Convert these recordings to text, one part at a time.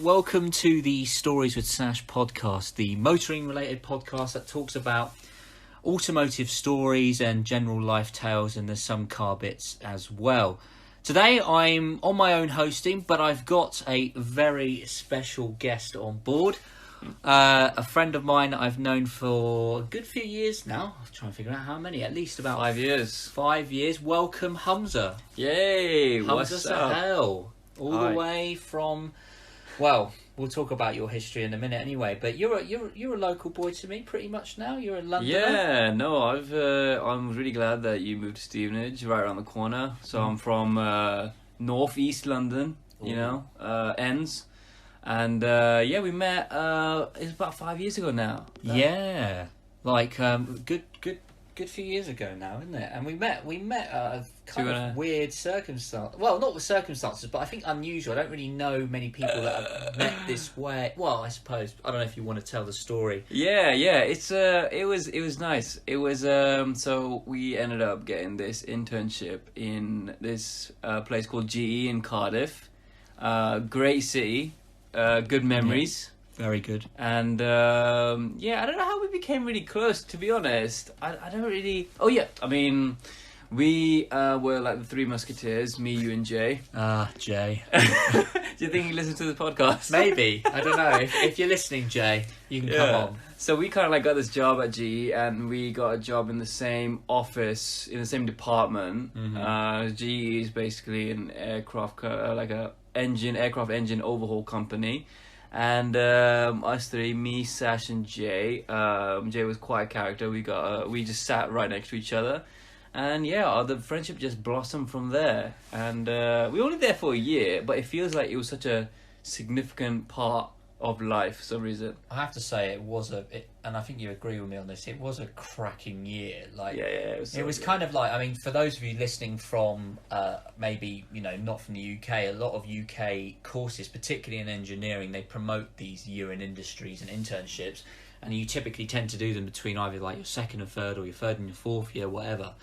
welcome to the Stories with Sash podcast, the motoring-related podcast that talks about automotive stories and general life tales, and there's some car bits as well. Today I'm on my own hosting, but I've got a very special guest on board. A friend of mine that I've known for a good few years now. I'm trying to figure out how many. At least about 5 years. 5 years. Welcome, Humza. Yay! What's Humza up? Sahel. All Hi. the way from... Well, we'll talk about your history in a minute anyway. But you're a local boy to me, pretty much now. You're a Londoner. Yeah, no, I'm really glad that you moved to Stevenage, right around the corner. So I'm from northeast London, ends. And we met. It's about 5 years ago now. Yeah, like good few years ago now, isn't it? And we met kind of weird circumstance. Well, not with circumstances, but I think unusual. I don't really know many people that have met this way. Well, I suppose I don't know if you want to tell the story. Yeah. It was nice. It was so we ended up getting this internship in this place called GE in Cardiff. Great city. Good memories. Very good. And I don't know how we became really close, to be honest. I don't really... Oh yeah, I mean, we were like the Three Musketeers, me, you and Jay. Jay. Do you think he listens to the podcast? Maybe. I don't know. If you're listening, Jay, you can come on. So we kind of like got this job at GE, and we got a job in the same office, in the same department. Mm-hmm. GE is basically an aircraft, aircraft engine overhaul company. And us three, me, Sash, and Jay. Jay was quite a character. We just sat right next to each other, and the friendship just blossomed from there. And we were only there for a year, but it feels like it was such a significant part of life for some reason. I have to say and I think you agree with me on this, it was a cracking year. Like, it was kind of like, I mean, for those of you listening from maybe, not from the UK, a lot of UK courses, particularly in engineering, they promote these year in industries and internships, and you typically tend to do them between either like your second and third, or your third and your fourth year, whatever.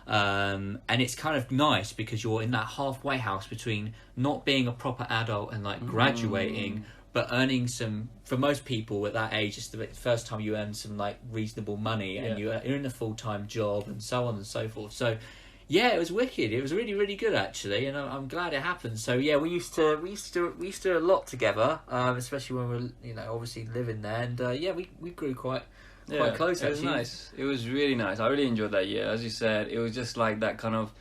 And it's kind of nice because you're in that halfway house between not being a proper adult and like graduating, but earning some, for most people at that age, it's the first time you earn some like reasonable money, and you're in a full-time job and so on and so forth. So yeah, it was wicked. It was really, really good actually, and I'm glad it happened. So yeah, we used to do a lot together, especially when we were obviously living there, and we grew quite close. It was nice. It was really nice. I really enjoyed that year. As you said, it was just like that kind of.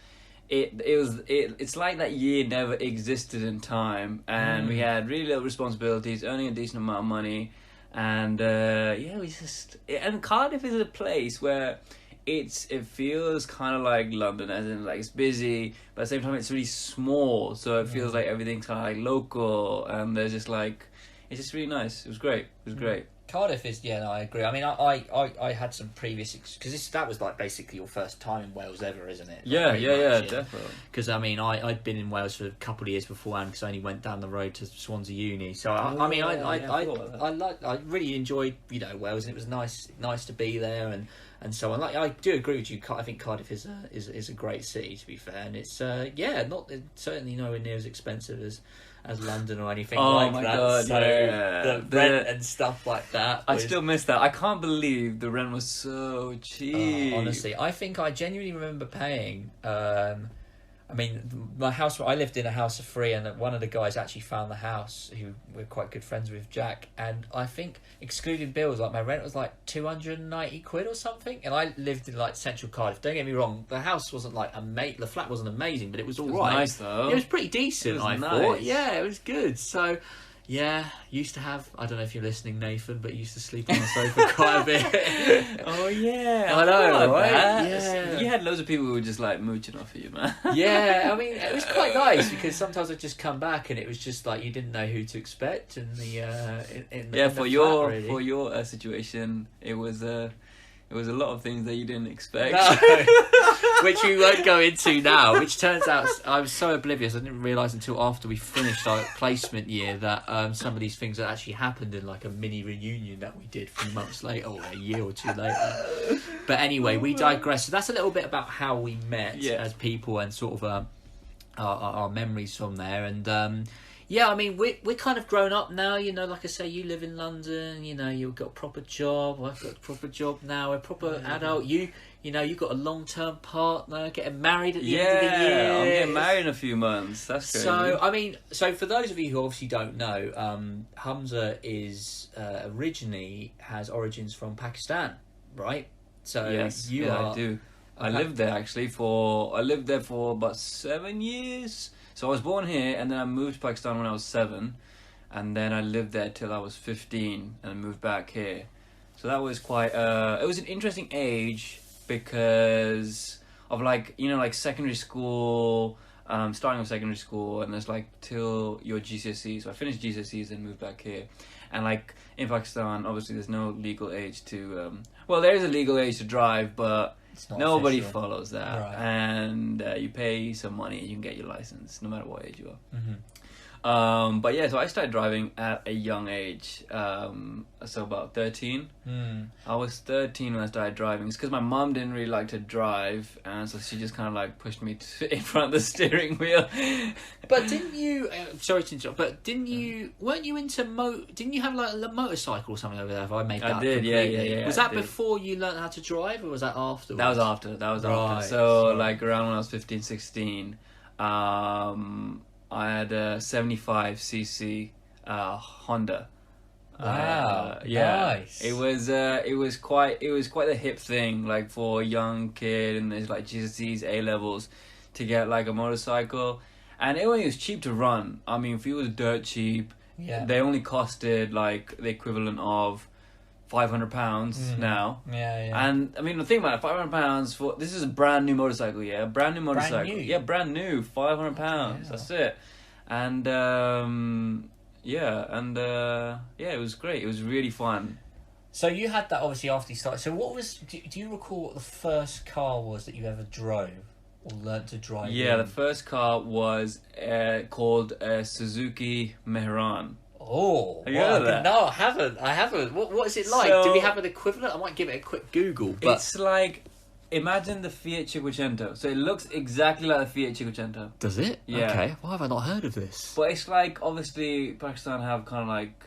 It's like that year never existed in time, and we had really little responsibilities, earning a decent amount of money, and and Cardiff is a place where it feels kind of like London, as in like it's busy, but at the same time it's really small, so it feels like everything's kind of like local, and there's just like it's just really nice. It was great. Cardiff is, I agree. I mean, I had some previous, because that was like basically your first time in Wales ever, isn't it? Like, definitely. Because I mean, I'd been in Wales for a couple of years beforehand, because I only went down the road to Swansea Uni. So I really enjoyed Wales, and it was nice to be there and so on. Like, I do agree with you. I think Cardiff is a great city, to be fair, and it's certainly nowhere near as expensive as London or anything like that. God, so the rent and stuff like that. I still miss that. I can't believe the rent was so cheap. Honestly, I think I genuinely remember paying. I mean, my house. I lived in a house of three, and one of the guys actually found the house, who we're quite good friends with, Jack. And I think, excluding bills, like my rent was like £290 or something. And I lived in like central Cardiff. Don't get me wrong, the house wasn't like the flat wasn't amazing, but it was all right. Nice though. It was pretty decent. I nice. thought. Yeah, it was good. So. Yeah, used to have, I don't know if you're listening, Nathan, but used to sleep on the sofa quite a bit. Oh yeah, I know, right? Yeah. You had loads of people who were just like mooching off of you, man. Yeah, I mean, it was quite nice, because sometimes I'd just come back and it was just like you didn't know who to expect, and for your situation, it was a lot of things that you didn't expect. No. Which we won't go into now, which turns out I was so oblivious, I didn't realise until after we finished our placement year that some of these things had actually happened in like a mini reunion that we did 3 months later, or a year or two later. But anyway, we digress. So that's a little bit about how we met as people, and sort of our memories from there. And Yeah, I mean, we're kind of grown up now, you know, like I say, you live in London, you know, you've got a proper job, I've got a proper job now, we're proper adult, you know, you've got a long-term partner, getting married at the end of the year. Yeah, I'm getting married in a few months, that's crazy. So, I mean, so for those of you who obviously don't know, Humza is, originally has origins from Pakistan, right? So Yes, you yeah, are... I do. I lived there actually I lived there for about 7 years. So I was born here and then I moved to Pakistan when I was 7, and then I lived there till I was 15 and moved back here. So that was quite it was an interesting age because of like, you know, like secondary school, starting with secondary school, and there's like till your GCSEs. So I finished GCSEs and moved back here. And like in Pakistan, obviously there's no legal age to well, there is a legal age to drive, but nobody official. follows that, Right. and you pay some money and you can get your license no matter what age you are. Mm-hmm. But yeah, so I started driving at a young age, so about 13. I was 13 when I started driving. It's because my mum didn't really like to drive, and so she just kind of like pushed me in front of the steering wheel. But didn't you? Sorry to interrupt. But didn't you? Weren't you into Didn't you have like a motorcycle or something over there? If I made that I did, completely? yeah. Was I that did. before you learned how to drive, or was that after? That was after. Right, So sorry. like around when I was 15, 16, I had a 75cc Honda. Wow, yeah. nice. It was quite a hip thing, like for a young kid and there's like GCSEs, A levels, to get like a motorcycle, and it was cheap to run. I mean, fuel was dirt cheap. Yeah. They only costed like the equivalent of £500 now. Yeah. And I mean, the thing about it, £500 for this is a brand new motorcycle, yeah, brand new motorcycle, new? yeah, brand new, £500. Yeah. That's it, and it was great. It was really fun. So you had that obviously after you started. So what was? Do you recall what the first car was that you ever drove or learnt to drive? Yeah, in? the first car was called Suzuki Mehran. Oh, Have you heard of that? No, I haven't. What is it like? So- Do we have an equivalent? I might give it a quick Google. But It's like, imagine the Fiat Cinquecento. So it looks exactly like the Fiat Cinquecento. does it? Yeah. Okay. Why have I not heard of this? But it's like, obviously, Pakistan have kind of like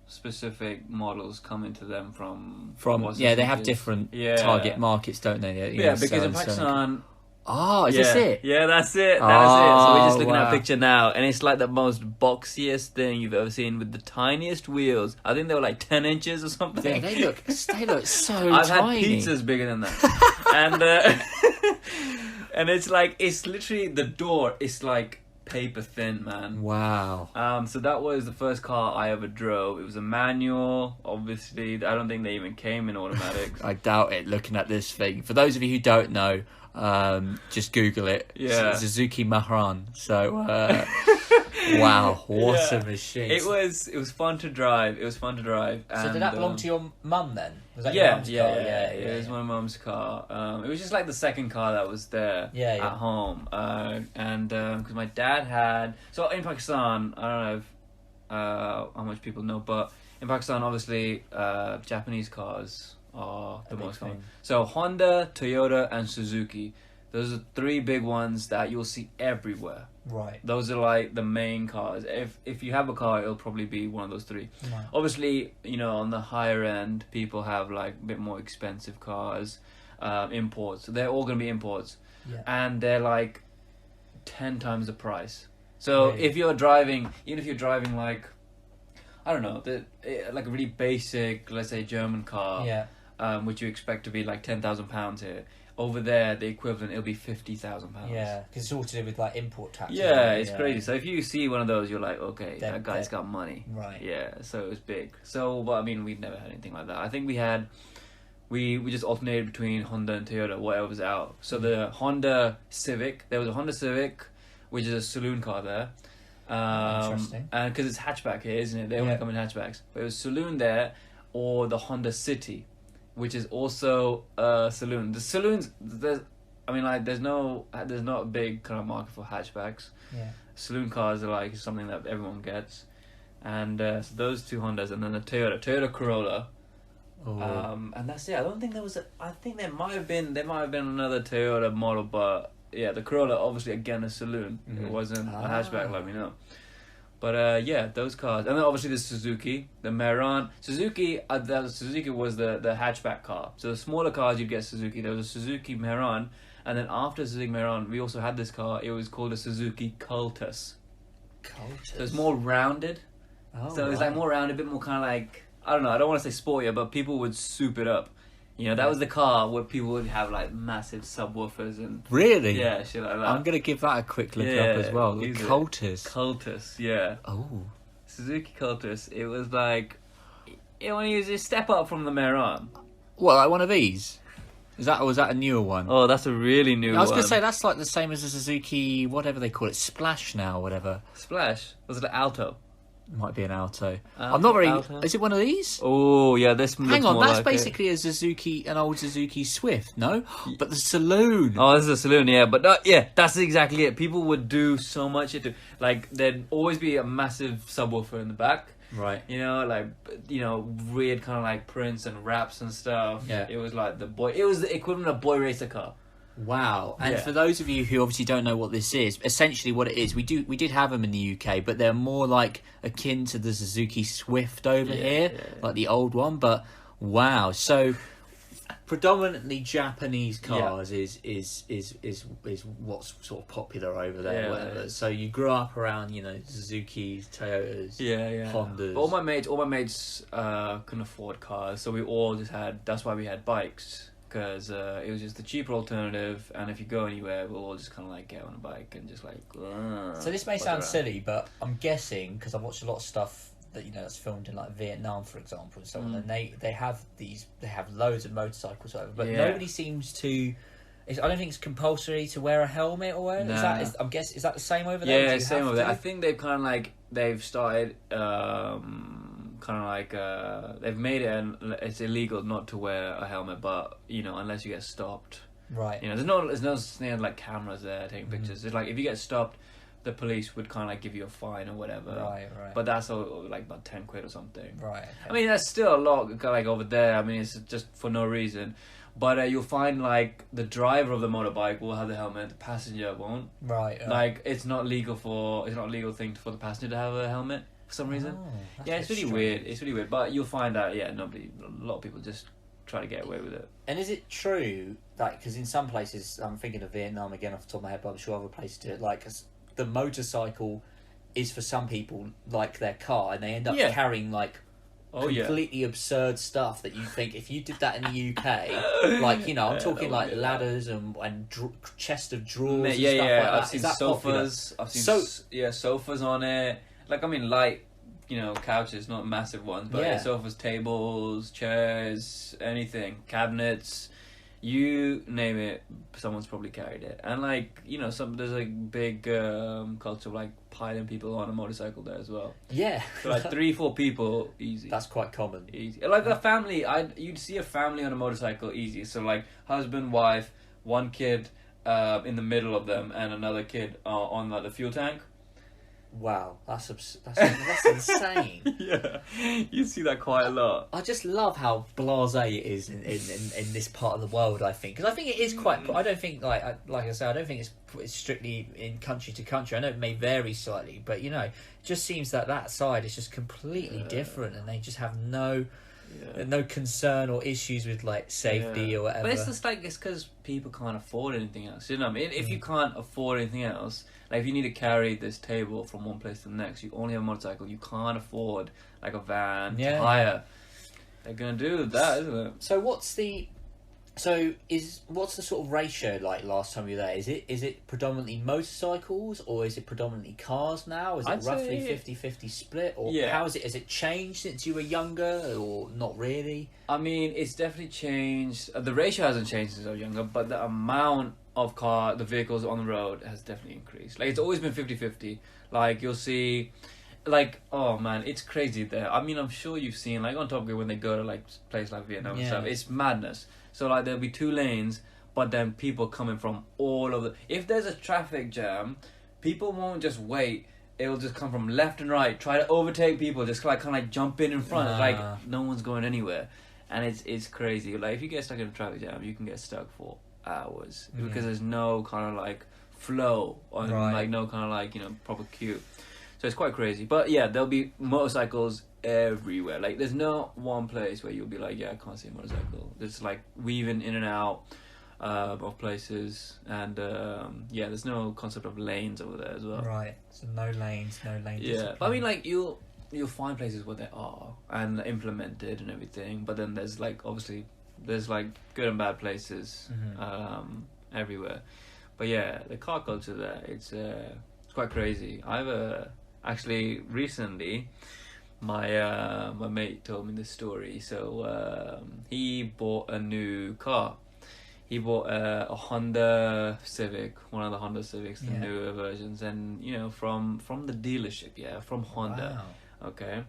specific models coming to them from what they have Suzuki- different Yeah. target markets, don't they? You Yeah, know, because in so- Pakistan... Oh, is yeah, this it? Yeah, that's it. That is it. So we're just Oh, looking at wow. a picture now, and it's like the most boxiest thing you've ever seen with the tiniest wheels. I think they were like 10 inches or something. Yeah, they look so I've tiny. had pizzas bigger than that. And and it's like, it's literally, the door is like paper thin, man. Wow. So that was the first car I ever drove. It was a manual, obviously. I don't think they even came in automatics. I doubt it. Looking at this thing, for those of you who don't know, just Google it. Yeah. Suzuki Mehran. So, wow, what Yeah. a machine. It was fun to drive. It was fun to drive. So did that belong to your mum then? Was that Yeah, your mum's car? yeah. It was my mum's car. It was just like the second car that was there Yeah, yeah. at home. And because my dad had... So in Pakistan, I don't know if, how much people know, but in Pakistan, obviously, Japanese cars are the big most common. thing. So Honda, Toyota, and Suzuki. Those are three big ones that you'll see everywhere. Right. Those are like the main cars. If you have a car, it'll probably be one of those three. Right. Obviously, you know, on the higher end, people have like a bit more expensive cars, imports. They're all going to be imports. Yeah. And they're like 10 times the price. So Really? if you're driving, even if you're driving like, I don't know, like a really basic, let's say German car, Yeah. which you expect to be like £10,000 here, over there, the equivalent, it'll be £50,000. Yeah, because it's all to do with like import taxes. Yeah, it's crazy. So if you see one of those, you're like, okay, They're- that guy's they're- got money. Right. Yeah, so it was big. So, but I mean, we'd never had anything like that. I think we had, we just alternated between Honda and Toyota, whatever was out. So the Honda Civic, there was a Honda Civic, which is a saloon car there. Interesting. And because it's hatchback here, isn't it? They only Yeah. come in hatchbacks. But it was saloon there, or the Honda City, which is also a saloon. The saloons, there's not a big kind of market for hatchbacks. Yeah. Saloon cars are like something that everyone gets, and so those two Hondas, and then the Toyota Corolla, Oh. and that's it. I don't think there was I think there might have been another Toyota model, but yeah, the Corolla obviously again a saloon. Mhm. It wasn't a hatchback, like we know. But yeah, those cars, and then obviously the Suzuki, the Mehran. Suzuki was the hatchback car. So the smaller cars you'd get Suzuki. There was a Suzuki Mehran, and then after Suzuki Mehran, we also had this car. It was called a Suzuki Cultus. Cultus. So it's more rounded. Oh, So it's like more rounded, a bit more kind of like, I don't know. I don't want to say sportier, but people would soup it up. You know, that was the car where people would have like massive subwoofers and Really? yeah, shit like that. I'm gonna give that a quick look Yeah, up as well. The use it. Cultus. Cultus, yeah. Oh. Suzuki Cultus. It was like, it was a step up from the Mehran. What, like one of these? Is that, or was that a newer one? Oh, that's a really new one. I was gonna say that's like the same as a Suzuki, whatever they call it, Splash now, or whatever. Splash. Was it an Alto? Might be an Alto. I'm not very. Alto? Is it one of these? Oh, yeah, this Hang on, more that's like basically a Suzuki, an old Suzuki Swift, no? But the saloon. Oh, this is a saloon, yeah, but yeah, that's exactly it. People would do so much into, like, there'd always be a massive subwoofer in the back. Right. You know, like, you know, weird kind of like prints and raps and stuff. Yeah. It was like it was the equivalent of boy racer car. Wow. And Yeah. for those of you who obviously don't know what this is, essentially what it is, we did have them in the UK, but they're more like akin to the Suzuki Swift over here, like the old one. But wow, so predominantly Japanese cars is what's sort of popular over there. Yeah, Whatever. it is. So you grew up around, you know, Suzuki's, Toyotas, Hondas. But all my mates couldn't afford cars, so we all just had. That's why we had bikes. Because it was just the cheaper alternative, and if you go anywhere, we'll all just kind of like get on a bike and just like. So this may sound silly, but I'm guessing because I've watched a lot of stuff that, you know, that's filmed in like Vietnam, for example, and so on, and they have loads of motorcycles over, but nobody seems to. I don't think it's compulsory to wear a helmet or whatever. Nah. Is that the same over there? Yeah, same over there. I think they've kind of like they've started. Kind of like they've made it and it's illegal not to wear a helmet, but you know, unless you get stopped, right? You know, there's no like cameras there taking pictures. It's like if you get stopped, the police would kind of like give you a fine or whatever. Right. But that's all like about 10 quid or something. Right. Okay. I mean, that's still a lot like over there. I mean, it's just for no reason. But you'll find like the driver of the motorbike will have the helmet, the passenger won't. Right. Like it's not a legal thing for the passenger to have a helmet. For some reason, it's really weird. It's really weird, but you'll find out. Yeah, a lot of people just try to get away with it. And is it true that because in some places, I'm thinking of Vietnam again off the top of my head, but I'm sure other places do it. Like the motorcycle is for some people like their car, and they end up carrying like completely absurd stuff that you think if you did that in the UK, like, you know, I'm talking like ladders and chest of drawers. And stuff like that. I've seen sofas. I've seen sofas on it. Like, I mean, light, you know, couches, not massive ones, but sofas, tables, chairs, anything, cabinets, you name it, someone's probably carried it. And like, you know, there's a big culture of like piling people on a motorcycle there as well. Yeah. So like 3-4 people, easy. That's quite common. Easy. Like a family, you'd see a family on a motorcycle easy. So like husband, wife, one kid in the middle of them, and another kid on like the fuel tank. Wow, that's insane. Yeah, you see that quite a lot. I just love how blasé it is in this part of the world. I think because I think it is quite. I don't think like I say, I don't think it's strictly in country to country. I know it may vary slightly, but you know, it just seems that side is just completely different, and they just have no concern or issues with like safety or whatever. But it's just like it's because people can't afford anything else. You know what I mean? If you can't afford anything else. Like if you need to carry this table from one place to the next, you only have a motorcycle. You can't afford like a van to hire. They're gonna do that, isn't it? So what's the sort of ratio like last time you were there? Is it predominantly motorcycles or is it predominantly cars now? Is it roughly 50-50 split, or how is it? Has it changed since you were younger, or not really? I mean, it's definitely changed. The ratio hasn't changed since I was younger, but the amount of the vehicles on the road has definitely increased. Like it's always been 50-50. Like you'll see, like, oh man, it's crazy there. I mean, I'm sure you've seen like on Top Gear when they go to like places like Vietnam and stuff. It's madness. So like there'll be 2 lanes, but then people coming from all over. If there's a traffic jam, people won't just wait. It'll just come from left and right, try to overtake people, just kind of like jump in front. Like no one's going anywhere, and it's crazy. Like if you get stuck in a traffic jam, you can get stuck for hours because there's no kind of like flow on like no kind of like, you know, proper queue. So it's quite crazy. But yeah, there'll be motorcycles everywhere. Like there's not one place where you'll be like, yeah, I can't see a motorcycle. It's like weaving in and out of places, and yeah, there's no concept of lanes over there as well. Right. So no lanes, no lane. Yeah, discipline. but I mean, like you'll find places where there are and implemented and everything. But then there's like obviously there's like good and bad places everywhere. But yeah, the car culture there, it's quite crazy. I've actually recently, my mate told me this story. So he bought a new car. He bought a Honda Civic, one of the Honda Civics, the newer versions, and you know from the dealership, from Honda. Wow. Okay.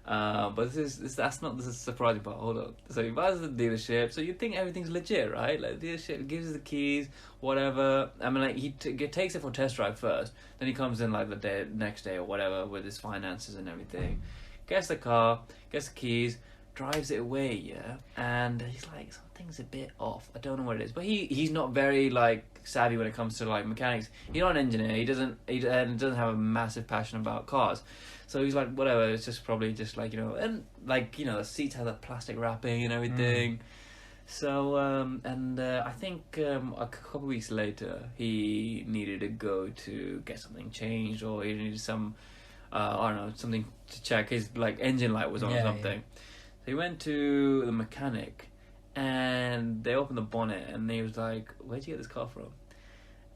But that's not the surprising part. Hold on. So he buys the dealership, so you think everything's legit, right? Like the dealership gives us the keys, whatever. I mean, like he takes it for a test drive first, then he comes in like the next day or whatever with his finances and everything, gets the car, gets the keys, drives it away, and he's like, something's a bit off. I don't know what it is, but he's not very like savvy when it comes to like mechanics. He's not an engineer. He doesn't have a massive passion about cars. So he's like, whatever, it's just probably just like, and like, the seats have that plastic wrapping and everything. So, I think a couple of weeks later, he needed to go to get something changed, or he needed some, I don't know, something to check. His like engine light was on or something. Yeah. So he went to the mechanic, and they opened the bonnet, and he was like, where'd you get this car from?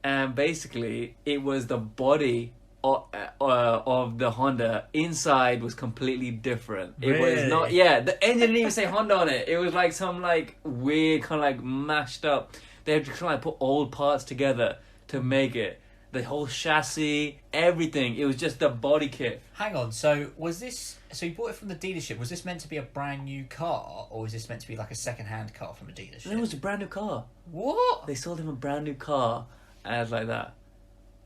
And basically, it was the body of the Honda. Inside was completely different. It was not, the engine didn't even say Honda on it. It was like some like weird kind of like mashed up. They had to kind of like put old parts together to make it. The whole chassis, everything. It was just the body kit. Hang on, so you bought it from the dealership. Was this meant to be a brand new car, or was this meant to be like a second-hand car from a dealership? No, it was a brand new car. What? They sold him a brand new car, and like that.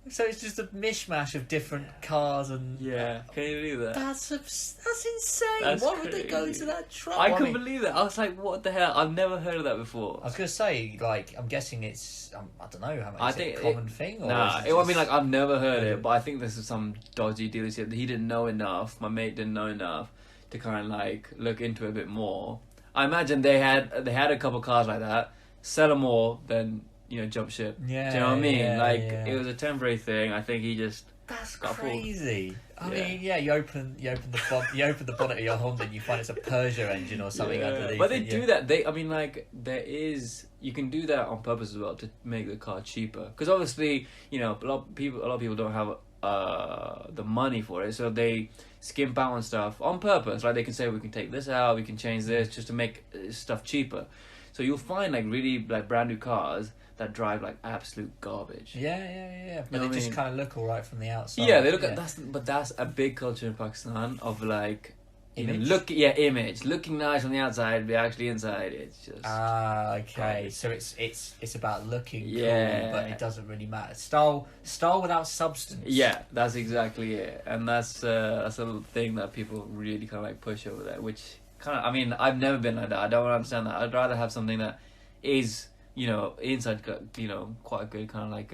So it's just a mishmash of different cars and... Yeah, can you believe that? That's insane. That's Why would they go to that trouble? I couldn't believe that. I was like, what the hell? I've never heard of that before. I was going to say, like, I'm guessing it's... I don't know how much. I think it's a common thing? Or nah, is it just... I mean, like, I've never heard it, but I think this is some dodgy dealership. He didn't know enough. My mate didn't know enough to kind of, like, look into it a bit more. I imagine they had a couple cars like that, sell them all, then... jump ship. Yeah, do you know what I mean? Yeah. It was a temporary thing. I think he just That's got crazy. I mean, you open the bonnet of your Honda and you find it's a Peugeot engine or something underneath. But they do that. You can do that on purpose as well to make the car cheaper. Because obviously, a lot of people don't have the money for it, so they skimp out on stuff on purpose. Like they can say, we can take this out, we can change this, just to make stuff cheaper. So you'll find like really like brand new cars that drive like absolute garbage. Yeah. But they just kind of look all right from the outside. Yeah, they look at that's a big culture in Pakistan of like image. Image looking nice on the outside, but actually inside it's just okay. So it's about looking cool, but it doesn't really matter. Style without substance. Yeah, that's exactly it, and that's a thing that people really kind of like push over there, which kind of, I mean, I've never been like that. I don't understand that. I'd rather have something that is, inside, quite a good kind of like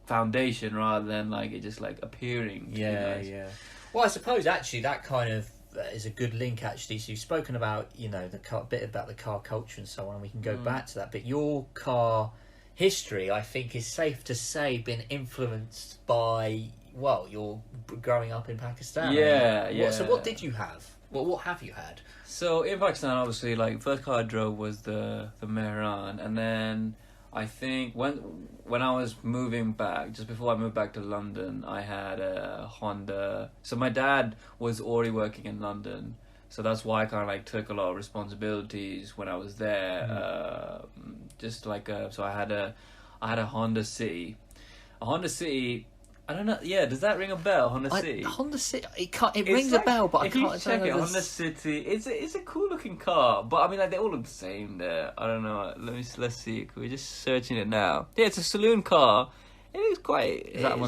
foundation, rather than like it just like appearing to be nice. Yeah. Well, I suppose actually that kind of is a good link actually. So you've spoken about, bit about the car culture and so on, and we can go back to that. But your car history, I think, is safe to say, been influenced by, your growing up in Pakistan. Yeah. So what did you have? What have you had? So in Pakistan, obviously, like first car I drove was the Mehran, and then I think when I was moving back, just before I moved back to London, I had a Honda. So my dad was already working in London, so that's why I kind of like took a lot of responsibilities when I was there. Just like so I had a Honda City, I don't know. Yeah, does that ring a bell? Honda City. Honda City. It rings a bell, but I can't. If you check it, Honda City. It's a cool looking car, but I mean, like they all look the same there. I don't know. Let's see. We're just searching it now. Yeah, it's a saloon car. It is quite. Is that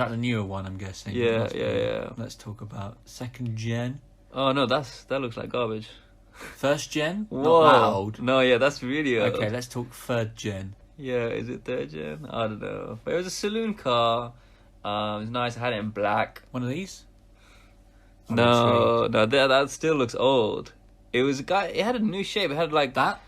the newer one? I'm guessing. Yeah. Let's talk about second gen. Oh no, that looks like garbage. First gen. Whoa. Not that old. No, yeah, that's really old. Okay, let's talk third gen. Yeah, is it third gen? I don't know, but it was a saloon car. It was nice. I had it in black. One of these? No, that still looks old. It was a guy. It had a new shape. It had like That?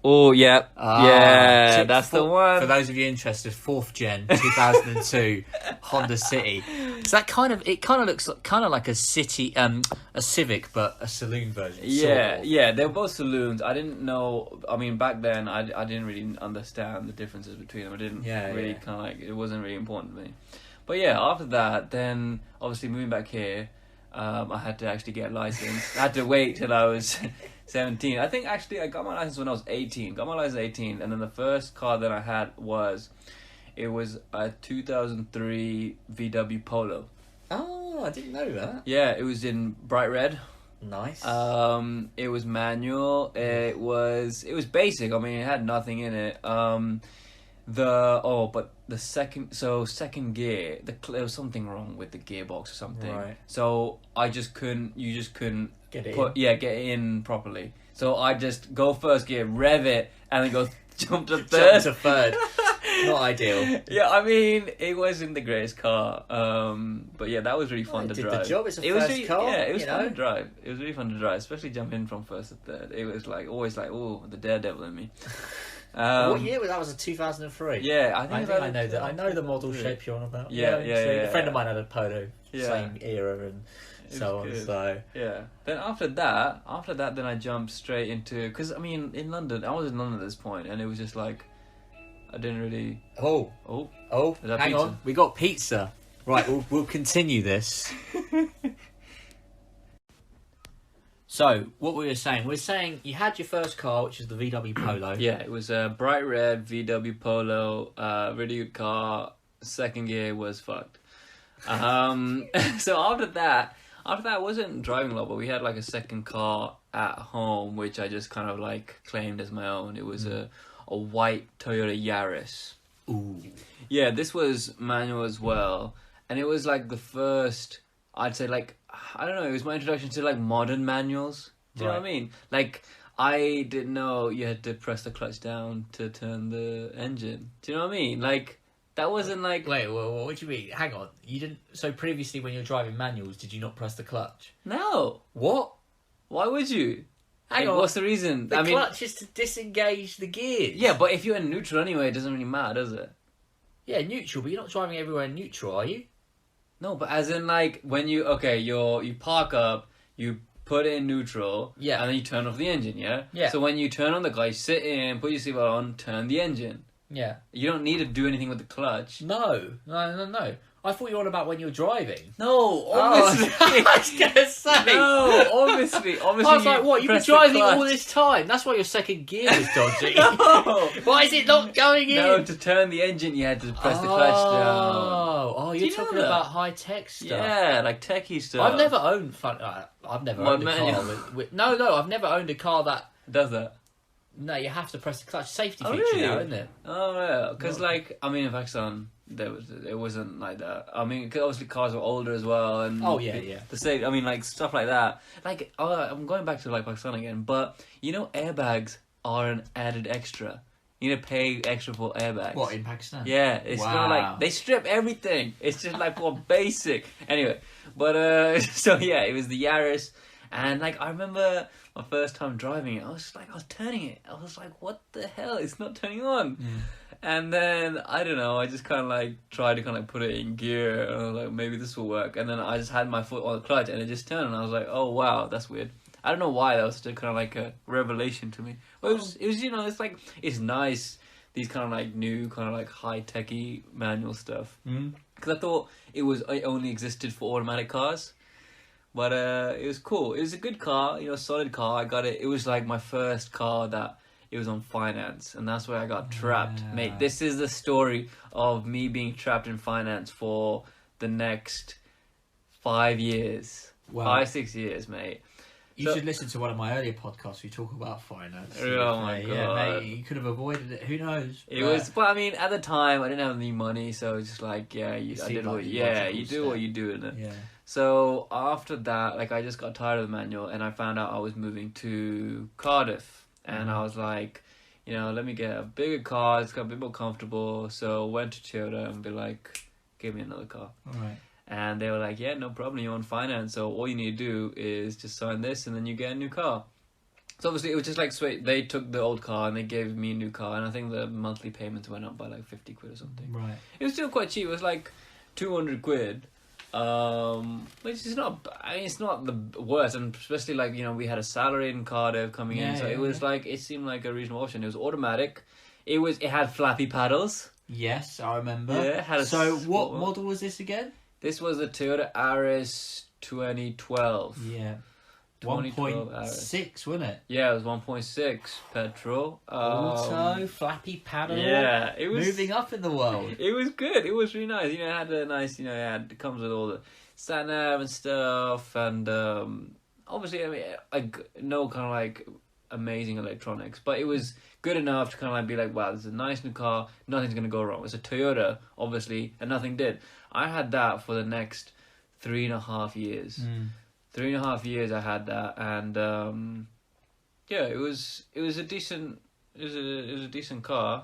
Oh yeah, yeah, that's the one. For those of you interested, 4th gen 2002 Honda City. So that kind of looks kind of like a city, a Civic, but a saloon version. Yeah, sort of. yeah, they were both saloons. I didn't know. I mean, back then, I didn't really understand the differences between them. I didn't really kind of like. It wasn't really important to me. But yeah, after that, then obviously moving back here, I had to actually get a license. I had to wait till I was 17. I think actually I got my license when I was 18. Got my license at 18, and then the first car that I had was a 2003 VW Polo. Oh, I didn't know that. Yeah, it was in bright red. Nice. It was manual. It was basic. I mean, it had nothing in it. But the second gear, there was something wrong with the gearbox or something. Right. So you just couldn't Get it get it in properly. So I just go first gear, rev it, and then go jump to third. Jump to third. Not ideal. Yeah, I mean, it wasn't the greatest car. But yeah, that was really fun to Did drive. the job. It's a was first really, car. Yeah, it was fun know? to drive. It was really fun to drive, especially jumping from first to third. It was like always like, oh, the daredevil in me. What year was that? Was a 2003. Yeah, I know that. I know the model shape you're on about. Yeah. A friend of mine had a Polo, Yeah. same era and so on. Good. So yeah. Then after that, then I jumped straight into because I mean in London, I was in London at this point, and it was just like I didn't really. oh, Is that hang pizza? on, we got pizza. Right, we'll continue this. So what we were saying you had your first car, which is the VW Polo. Yeah, it was a bright red VW Polo, really good car. Second gear was fucked. So after that, I wasn't driving a lot, but we had like a second car at home, which I just kind of like claimed as my own. It was a white Toyota Yaris. Ooh. Yeah, this was manual as well, and it was like the first. I'd say like I don't know. It was my introduction to like modern manuals. Do you know what I mean? Like I didn't know you had to press the clutch down to turn the engine. Do you know what I mean? Like that wasn't like. Wait, well, what do you mean? Hang on, you didn't. So previously, when you're driving manuals, did you not press the clutch? No. What? Why would you? Hang Like, on. what's the reason? The clutch is to disengage the gears. Yeah, but if you're in neutral anyway, it doesn't really matter, does it? Yeah, neutral, but you're not driving everywhere in neutral, are you? No, but as in like when you park up, you put it in neutral, Yeah. and then you turn off the engine, yeah? Yeah. So when you turn on the car, you sit in, put your seatbelt on, turn the engine. Yeah. You don't need to do anything with the clutch. No. I thought you were on about when you're driving. No, Obviously. obviously. I was gonna say. No, obviously. I was like, what? You've been press the driving all clutch. this time. That's why your second gear was dodgy. No. Why is it not going in? No, to turn the engine, you had to press the clutch down. Oh, Do you're you know talking that? about high tech stuff. Yeah, like techie stuff. I've never owned I've never What, owned a manual? car with no. I've never owned a car that. Does that? No, you have to press the clutch. Safety Oh, feature really? now, isn't it? Oh yeah, because No. like I mean, in Pakistan, it wasn't like that. I mean, 'cause obviously cars were older as well, and Oh, yeah. the same. I mean, like stuff like that. Like I'm going back to like Pakistan again, but you know, airbags are an added extra. You need to pay extra for airbags. What, in Pakistan? Yeah, it's not Wow. like they strip everything. It's just like for basic. Anyway, but so yeah, it was the Yaris, and like I remember my first time driving it, I was turning it. I was like, what the hell? It's not turning on. And then I don't know. I just kind of like tried to kind of put it in gear, and I was like, maybe this will work. And then I just had my foot on the clutch, and it just turned, and I was like, oh wow, that's weird. I don't know why that was such a kind of like a revelation to me. But it was it's like it's nice, these kind of like new kind of like high techy manual stuff. Because I thought it only existed for automatic cars. But it was cool. It was a good car, solid car. I got it. It was like my first car that it was on finance, and that's where I got trapped, mate. This is the story of me being trapped in finance for the next 5 years, Wow. 5-6 years, mate. You So- should listen to one of my earlier podcasts. We talk about finance. Oh my Yeah, God. mate, you could have avoided it. Who knows? It was, but I mean, at the time I didn't have any money, so it's just like, I seemed did like what, the you do logical what you do in it. Yeah. So after that, like I just got tired of the manual, and I found out I was moving to Cardiff, and I was like, let me get a bigger car. It's got a bit more comfortable. So went to Toyota and be like, give me another car. All right. And they were like, yeah, no problem, you're on finance, so all you need to do is just sign this and then you get a new car. So obviously it was just like sweet. They took the old car and they gave me a new car, and I think the monthly payments went up by like 50 quid or something. Right. It was still quite cheap. It was like 200 quid. Which is not, I mean, it's not the worst, and especially like, you know, we had a salary in Cardiff coming in, so it was like, it seemed like a reasonable option. It was automatic. It had flappy paddles. Yes, I remember. Yeah, it had a so what model was this again? This was the Toyota Aris 2012. Yeah. 2012 1.6, wasn't it? Yeah, it was 1.6 petrol. Auto, flappy paddle. Yeah, it was moving up in the world. It was good. It was really nice. You know, it had a nice, you know, it comes with all the sat nav and stuff, and obviously, I mean, no kind of like amazing electronics, but it was good enough to kind of like be like, wow, this is a nice new car. Nothing's gonna go wrong. It's a Toyota, obviously, and nothing did. I had that for the next 3.5 years. 3.5 years I had that, and yeah, it was a decent car.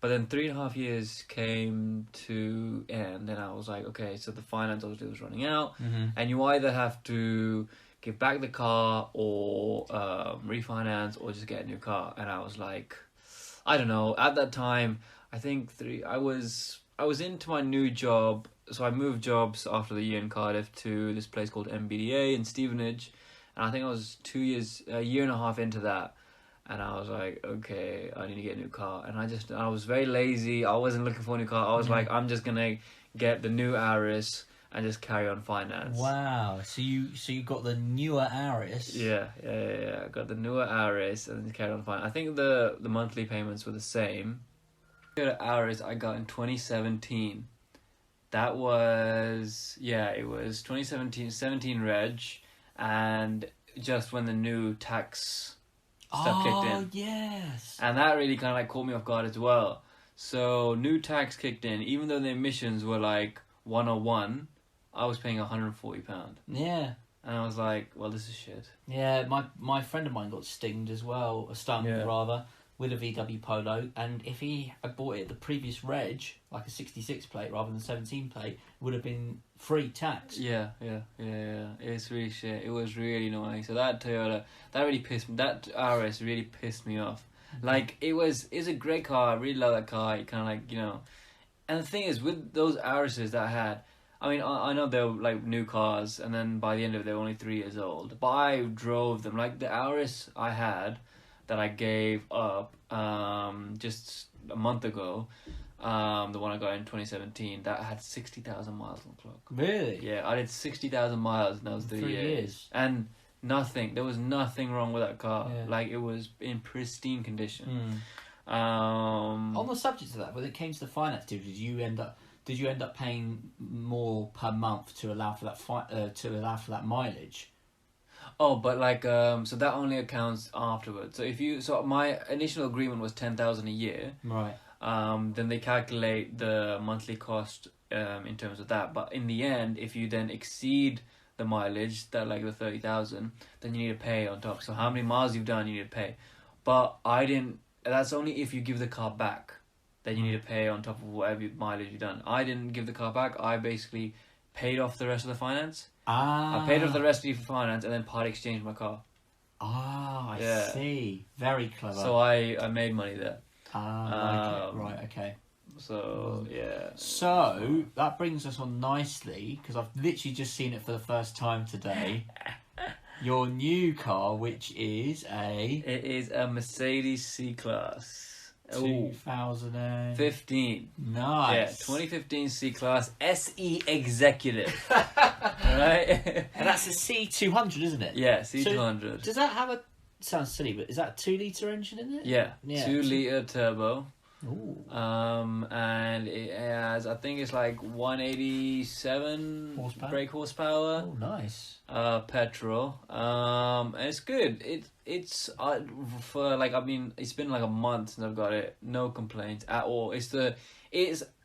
But then 3.5 years came to end, and I was like, okay, so the finance obviously was running out, and you either have to give back the car or refinance or just get a new car. And I was like, I don't know. At that time, I think I was into my new job. So I moved jobs after the year in Cardiff to this place called MBDA in Stevenage, and I think I was a year and a half into that, and I was like, okay, I need to get a new car. And I was very lazy. I wasn't looking for a new car. I was like, I'm just gonna get the new Aris and just carry on finance. Wow. So you got the newer Aris. Yeah. I got the newer Aris and then carried on finance. I think the monthly payments were the same. The Aris I got in 2017. That was, it was 17 reg, and just when the new tax stuff kicked in. Oh, yes. And that really kind of like caught me off guard as well. So new tax kicked in, even though the emissions were like 101, I was paying £140. Yeah. And I was like, well, this is shit. Yeah, my friend of mine got stung rather, with a VW Polo, and if he had bought it the previous reg, like a 66 plate rather than 17 plate, would have been free tax. Yeah. It's really shit. It was really annoying. So that Toyota, that RS really pissed me off. Like, it's a great car. I really love that car. It kind of like, you know, and the thing is, with those RSs that I had, I mean, I know they were like new cars, and then by the end of it, they were only 3 years old. But I drove them. Like the RS I had, that I gave up just a month ago, the one I got in 2017, that had 60,000 miles on the clock. Really? Yeah, I did 60,000 miles in those 3 years. And there was nothing wrong with that car. Yeah. Like, it was in pristine condition. On the subject of that, when it came to the finance deal, did you end up paying more per month to allow for that mileage? Oh, but like, so that only accounts afterwards. So my initial agreement was 10,000 a year. Right. Then they calculate the monthly cost in terms of that. But in the end, if you then exceed the mileage, that like the 30,000, then you need to pay on top. So how many miles you've done, you need to pay. But I didn't. That's only if you give the car back. Then you need to pay on top of whatever mileage you've done. I didn't give the car back. I basically paid off the rest of the finance. I paid off the rest of the finance and then part exchanged my car. I see. Very clever. So I made money there. Right, okay. So, yeah. So, that brings us on nicely, because I've literally just seen it for the first time today. Your new car, which is It is a Mercedes C-Class. 2015. Nice. Yeah, 2015 C-Class SE Executive. Right? And that's a C200, isn't it? Yeah, C200. So, does that have sounds silly, but is that a 2-litre engine in it? Yeah. 2-litre turbo. Ooh. And it has, I think it's like 187 brake horsepower. Oh, nice. Petrol. And it's good. It's for like, I mean, it's been like a month since I've got it. No complaints at all. It's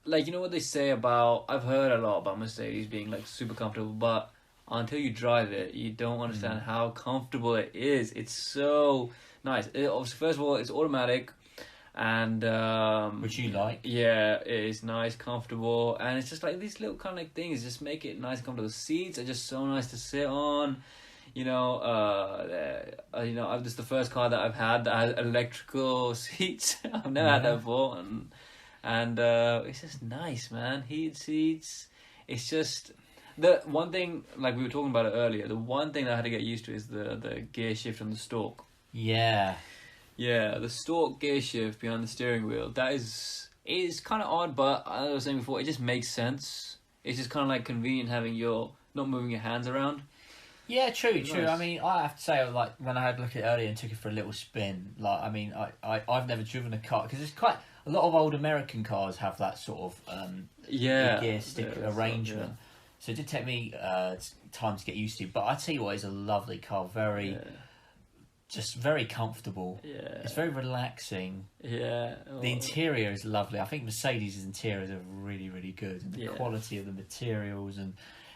like, you know what they say about, I've heard a lot about Mercedes being like super comfortable, but until you drive it, you don't understand how comfortable it is. It's so nice. First of all, it's automatic. and Which you like. Yeah, it's nice, comfortable, and it's just like these little kind of things just make it nice and comfortable. The seats are just so nice to sit on. This is the first car that I've had that has electrical seats. I've never had that before, and it's just nice, man. Heated seats. It's just the one thing, like we were talking about it earlier. The one thing that I had to get used to is the gear shift on the stalk. Yeah. Yeah, the stalk gear shift behind the steering wheel. That is kind of odd, but as I was saying before, it just makes sense. It's just kind of like convenient having not moving your hands around. Yeah, true. Nice. I mean, I have to say, like, when I had a look at it earlier and took it for a little spin, like, I mean, I've never driven a car, because it's quite, a lot of old American cars have that sort of gear stick arrangement. So it did take me time to get used to, but I tell you what, it's a lovely car, just very comfortable. Yeah. It's very relaxing. Yeah. The interior is lovely. I think Mercedes' interiors are really, really good. And the quality of the materials and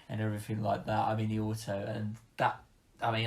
everything like that. I mean, the auto and that. I mean,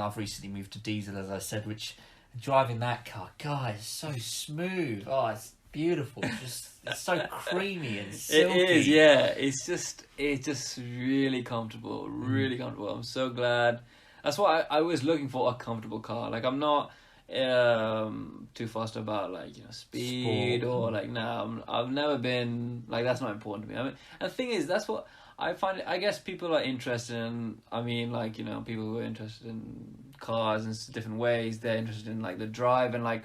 I've recently moved to diesel, as I said, which driving that car, guys, so smooth. Oh, it's beautiful. It's so creamy and silky. It is, yeah. It's just really comfortable. Really comfortable. I'm so glad. That's why I was looking for a comfortable car. Like, I'm not too fussed about, like, speed or like, I've never been like, that's not important to me. I mean, and the thing is, that's what I find. I guess people are interested in. I mean, like, people who are interested in cars in different ways. They're interested in, like, the drive and, like,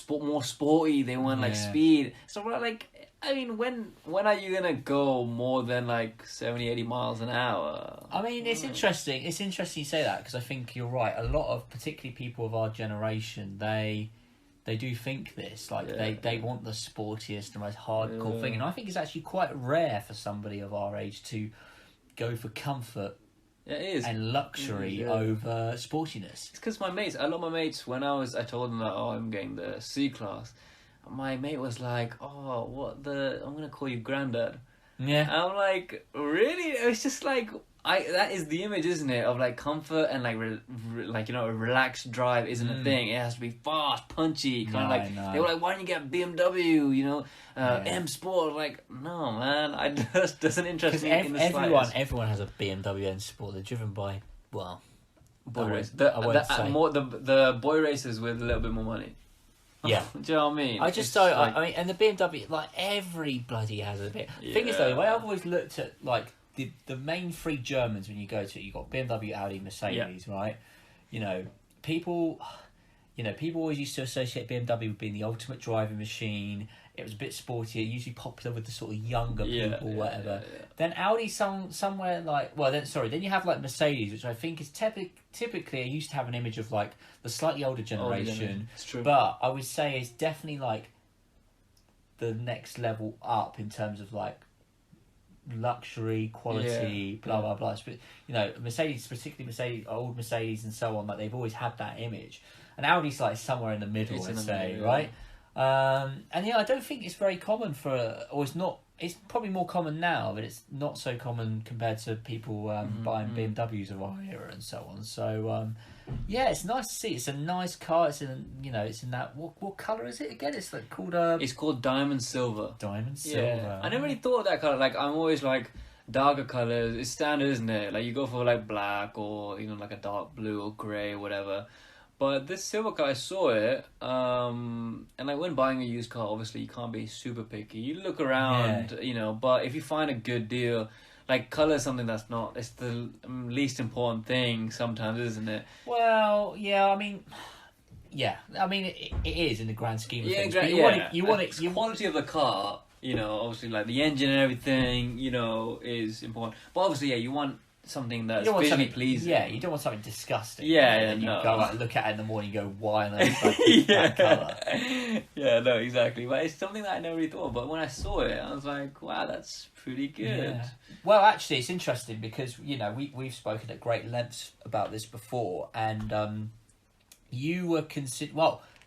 more sporty. They want like speed. So like, I mean, when are you gonna go more than like 70, 80 miles an hour? I mean, it's interesting. It's interesting you say that, because I think you're right. A lot of, particularly people of our generation, they do think this. Like, they want the sportiest, the most hardcore thing. And I think it's actually quite rare for somebody of our age to go for comfort and luxury over sportiness. It's because a lot of my mates, when I told them that, I'm getting the C-Class, my mate was like, I'm going to call you Granddad. Yeah. I'm like, really? It's just like, that is the image, isn't it? Of like comfort and like, a relaxed drive isn't a thing. It has to be fast, punchy, kind of like, they were like, why don't you get BMW, M Sport? Like, no, man, I just doesn't interest me in the slightest. Everyone has a BMW M Sport. They're driven by, boy race. The boy racers with a little bit more money. Yeah. Do you know what I mean? I just don't. Like, I mean, and the BMW, like, every bloody has a bit. Thing is, though, the way I've always looked at, like, the main three Germans when you go to it, you've got BMW, Audi, Mercedes, right? People always used to associate BMW with being the ultimate driving machine. It was a bit sportier, usually popular with the sort of younger people, whatever. Then Audi, somewhere like, then you have like Mercedes, which I think is typically used to have an image of like the slightly older generation. It's true. But I would say it's definitely like the next level up in terms of like luxury, quality, blah blah blah. But Mercedes, particularly Mercedes, old Mercedes and so on, like they've always had that image. And Audi's like somewhere in the middle, I'd say, right? And I don't think it's very common it's not. It's probably more common now, but it's not so common compared to people buying BMWs of our era and so on. So it's nice to see. It's a nice car. It's in that. What colour is it again? It's like called It's called Diamond Silver. Diamond Silver. Yeah. I never really thought of that colour. Like, I'm always like, darker colours. It's standard, isn't it? Like, you go for like black or like a dark blue or grey or whatever. But this silver car, I saw it, and like when buying a used car, obviously you can't be super picky. You look around, but if you find a good deal, like colour is something it's the least important thing sometimes, isn't it? Well, yeah, I mean, it is in the grand scheme of things. But you want it. Quality of the car, obviously like the engine and everything, is important. But obviously, you want something that's visually pleasing. Yeah, you don't want something disgusting. Yeah, and you go out and look at it in the morning and go, why on earth that colour? Yeah, no, exactly. But it's something that I never really thought of. But when I saw it, I was like, wow, that's pretty good. Yeah. Well, actually, it's interesting because, we've spoken at great lengths about this before, and you were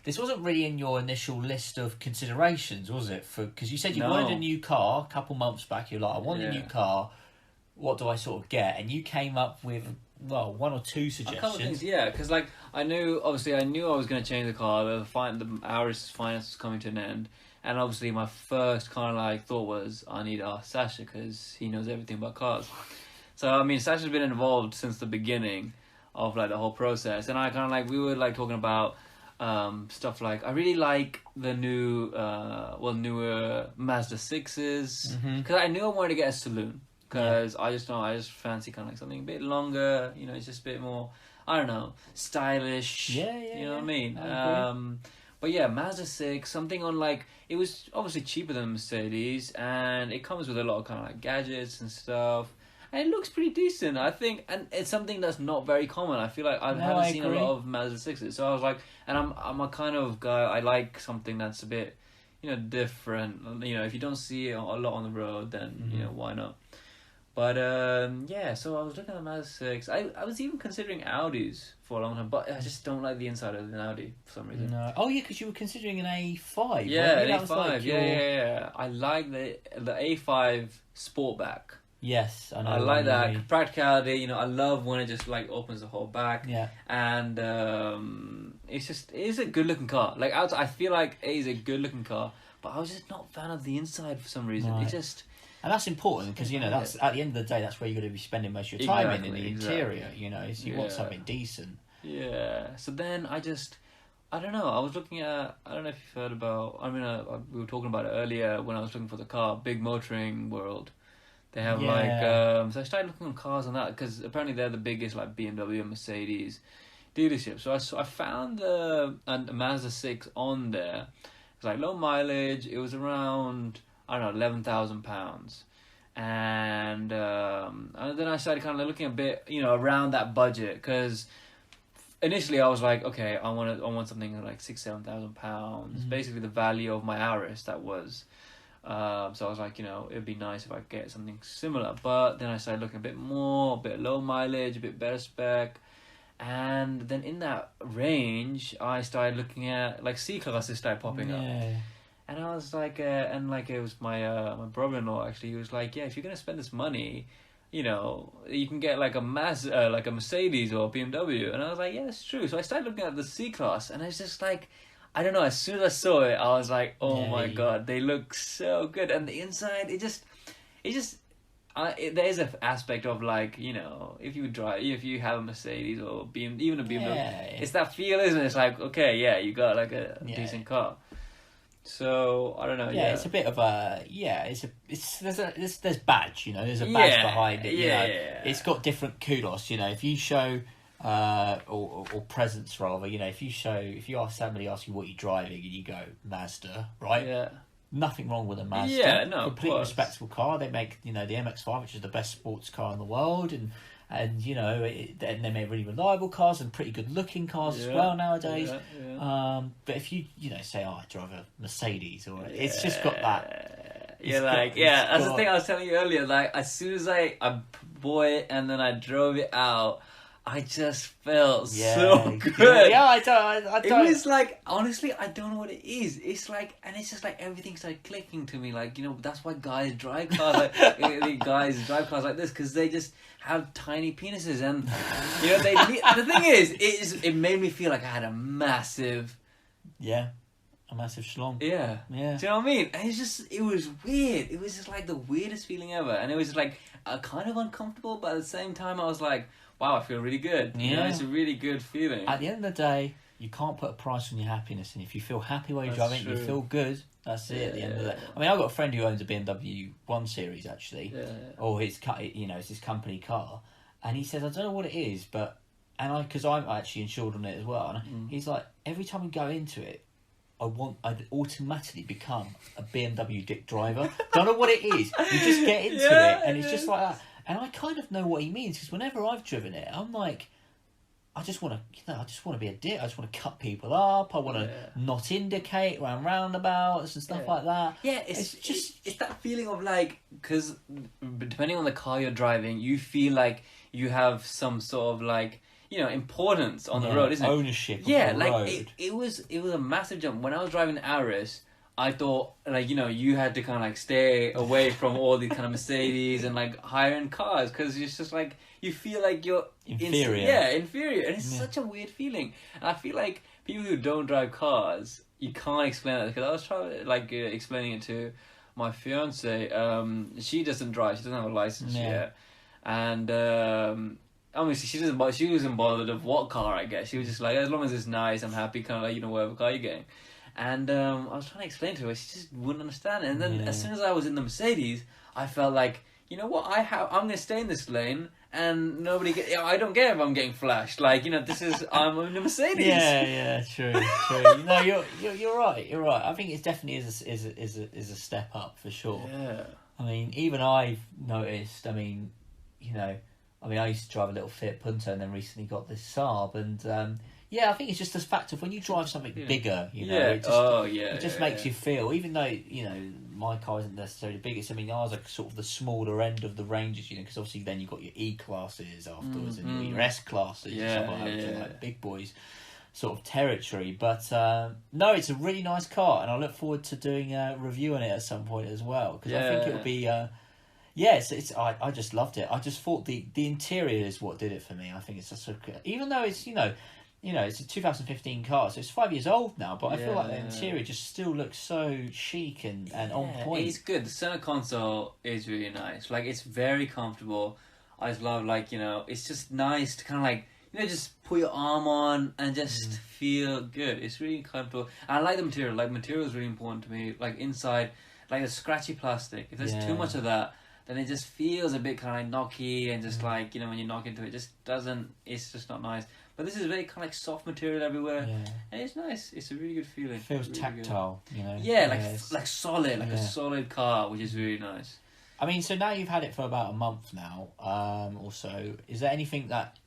this wasn't really in your initial list of considerations, was it? Because you said you wanted a new car a couple months back. You're like, I want a new car. What do I sort of get? And you came up with well, one or two A couple of suggestions. things, yeah, because like I knew I was going to change the car. The hours finance was coming to an end, and obviously my first kind of like thought was I need to ask Sasha because he knows everything about cars. So I mean, Sasha's been involved since the beginning of like the whole process, and I kind of like we were like talking about stuff like I really like the newer Mazda 6s because I knew I wanted to get a saloon. Because I just fancy kind of like something a bit longer, you know, it's just a bit more, I don't know, stylish. You know what I mean? But yeah, Mazda 6, something on like, it was obviously cheaper than Mercedes, and it comes with a lot of kind of like gadgets and stuff. And it looks pretty decent, I think, and it's something that's not very common. I feel like I haven't seen a lot of Mazda 6s, so I was like, and I'm a kind of guy, I like something that's a bit, you know, different. You know, if you don't see it a lot on the road, then, you know, why not? But yeah, so I was looking at the Mazda 6. I was even considering Audis for a long time, but I just don't like the inside of an Audi for some reason. No. Oh yeah, because you were considering an A5. Yeah, an A5. Like Yeah. I like the A5 Sportback. Yes, I know. I like that practicality. You know, I love when it just like opens the whole back. Yeah. And it's a good looking car. Like I feel like it is a good looking car, but I was just not a fan of the inside for some reason. Right. It just. And that's important because, you know, that's at the end of the day, that's where you're going to be spending most of your time in the interior, you know, so you want something decent. Yeah. So then I don't know, I was looking at, I don't know if you've heard about, I mean, we were talking about it earlier when I was looking for the car, Big Motoring World. They have so I started looking on cars on that because apparently they're the biggest like BMW and Mercedes dealership. So I found a Mazda 6 on there. It's like low mileage. It was around, I don't know, £11,000, and then I started kind of looking a bit, you know, around that budget because initially I was like, okay, I want something like £6,000-7,000, basically the value of my Aris that was. So I was like, you know, it'd be nice if I could get something similar, but then I started looking a bit more, a bit low mileage, a bit better spec. And then in that range, I started looking at like C classes started popping up. And I was like, and like it was my brother-in-law actually. He was like, yeah, if you're gonna spend this money, you know, you can get like a like a Mercedes or a BMW. And I was like, yeah, that's true. So I started looking at the C class, and I was just like, I don't know. As soon as I saw it, I was like, oh my god, they look so good. And the inside, it just. There is an aspect of like, you know, if you have a Mercedes or even a BMW, it's that feel, isn't it? It's like, okay, yeah, you got like a decent car. So I don't know. Yeah, it's a bit of a there's badge, you know. There's a badge behind it. You know, it's got different kudos. You know, if you show or presents rather. You know, if you ask somebody asks you what you're driving and you go Mazda, right? Yeah. Nothing wrong with a Mazda. Yeah, no, completely respectable car. They make, you know, the MX-5, which is the best sports car in the world, and you know, and they make really reliable cars and pretty good looking cars as well nowadays. But if you know, say, oh, I drive a Mercedes, or it's just got that. That's the thing I was telling you earlier. Like, as soon as I bought it and then I drove it out, I just felt so good. Yeah, I don't. It was like, honestly, I don't know what it is. It's like, and it's just like everything started clicking to me. Like, you know, that's why guys drive cars like this, because they just have tiny penises, and you know, the thing is, it made me feel like I had a massive schlong. Yeah. Do you know what I mean? And it was weird. It was just like the weirdest feeling ever, and it was just like kind of uncomfortable, but at the same time, I was like, wow, I feel really good. Yeah. You know, it's a really good feeling. At the end of the day, you can't put a price on your happiness, and if you feel happy while you're driving, you feel good. That's it. At the end of the day, I mean, I've got a friend who owns a BMW 1 Series actually, or it's his company car, and he says, I don't know what it is, but because I'm actually insured on it as well, and he's like, every time we go into it, I'd automatically become a BMW dick driver. Don't know what it is. You just get into it, and it's just like that. And I kind of know what he means, because whenever I've driven it, I'm like, I just want to be a dick. I just want to cut people up. I want to not indicate around roundabouts and stuff like that. Yeah, it's that feeling of like, because depending on the car you're driving, you feel like you have some sort of like, you know, importance on the road, isn't it? Ownership of the road. It was a massive jump. When I was driving Aris, I thought, like, you had to kind of like stay away from all these kind of Mercedes and like higher end cars, because it's just like you feel like you're inferior. Inferior, and it's such a weird feeling. And I feel like people who don't drive cars, you can't explain it, because I was trying like explaining it to my fiance. She doesn't drive; she doesn't have a license yet, and obviously she wasn't bothered of what car I get. She was just like, as long as it's nice, I'm happy. Kind of like, whatever car you're getting. And I was trying to explain to her, she just wouldn't understand it. And then as soon as I was in the Mercedes, I felt like, you know what, I'm gonna stay in this lane, and I don't care if I'm getting flashed. Like, I'm in a Mercedes. Yeah, true. No, you're right. You're right. I think it definitely is a step up for sure. Yeah. I mean, even I've noticed. I mean, I used to drive a little Fiat Punto, and then recently got this Saab, and I think it's just this fact of when you drive something bigger, it just makes you feel, even though, my car isn't necessarily the biggest, I mean, ours are sort of the smaller end of the ranges, because obviously then you've got your E-classes afterwards, and your S-classes, and stuff like that, which are like big boys sort of territory. But, no, it's a really nice car, and I look forward to doing a review on it at some point as well, because I think it'll be... I just loved it. I just thought the interior is what did it for me. I think it's just even though it's it's a 2015 car, so it's 5 years old now, but I feel like the interior just still looks so chic and on point. It's good. The center console is really nice. Like, it's very comfortable. I just love, like, it's just nice to kind of like, just put your arm on and just feel good. It's really comfortable. And I like the material. Like, material is really important to me. Like, inside, like the scratchy plastic. If there's too much of that, then it just feels a bit kind of like knocky, and just like, when you knock into it, it's just not nice. But this is very kind of like soft material everywhere, and it's nice. It's a really good feeling. It feels really tactile, good. Yeah, like solid, like a solid car, which is really nice. I mean, so now you've had it for about a month now, or so. Is there anything that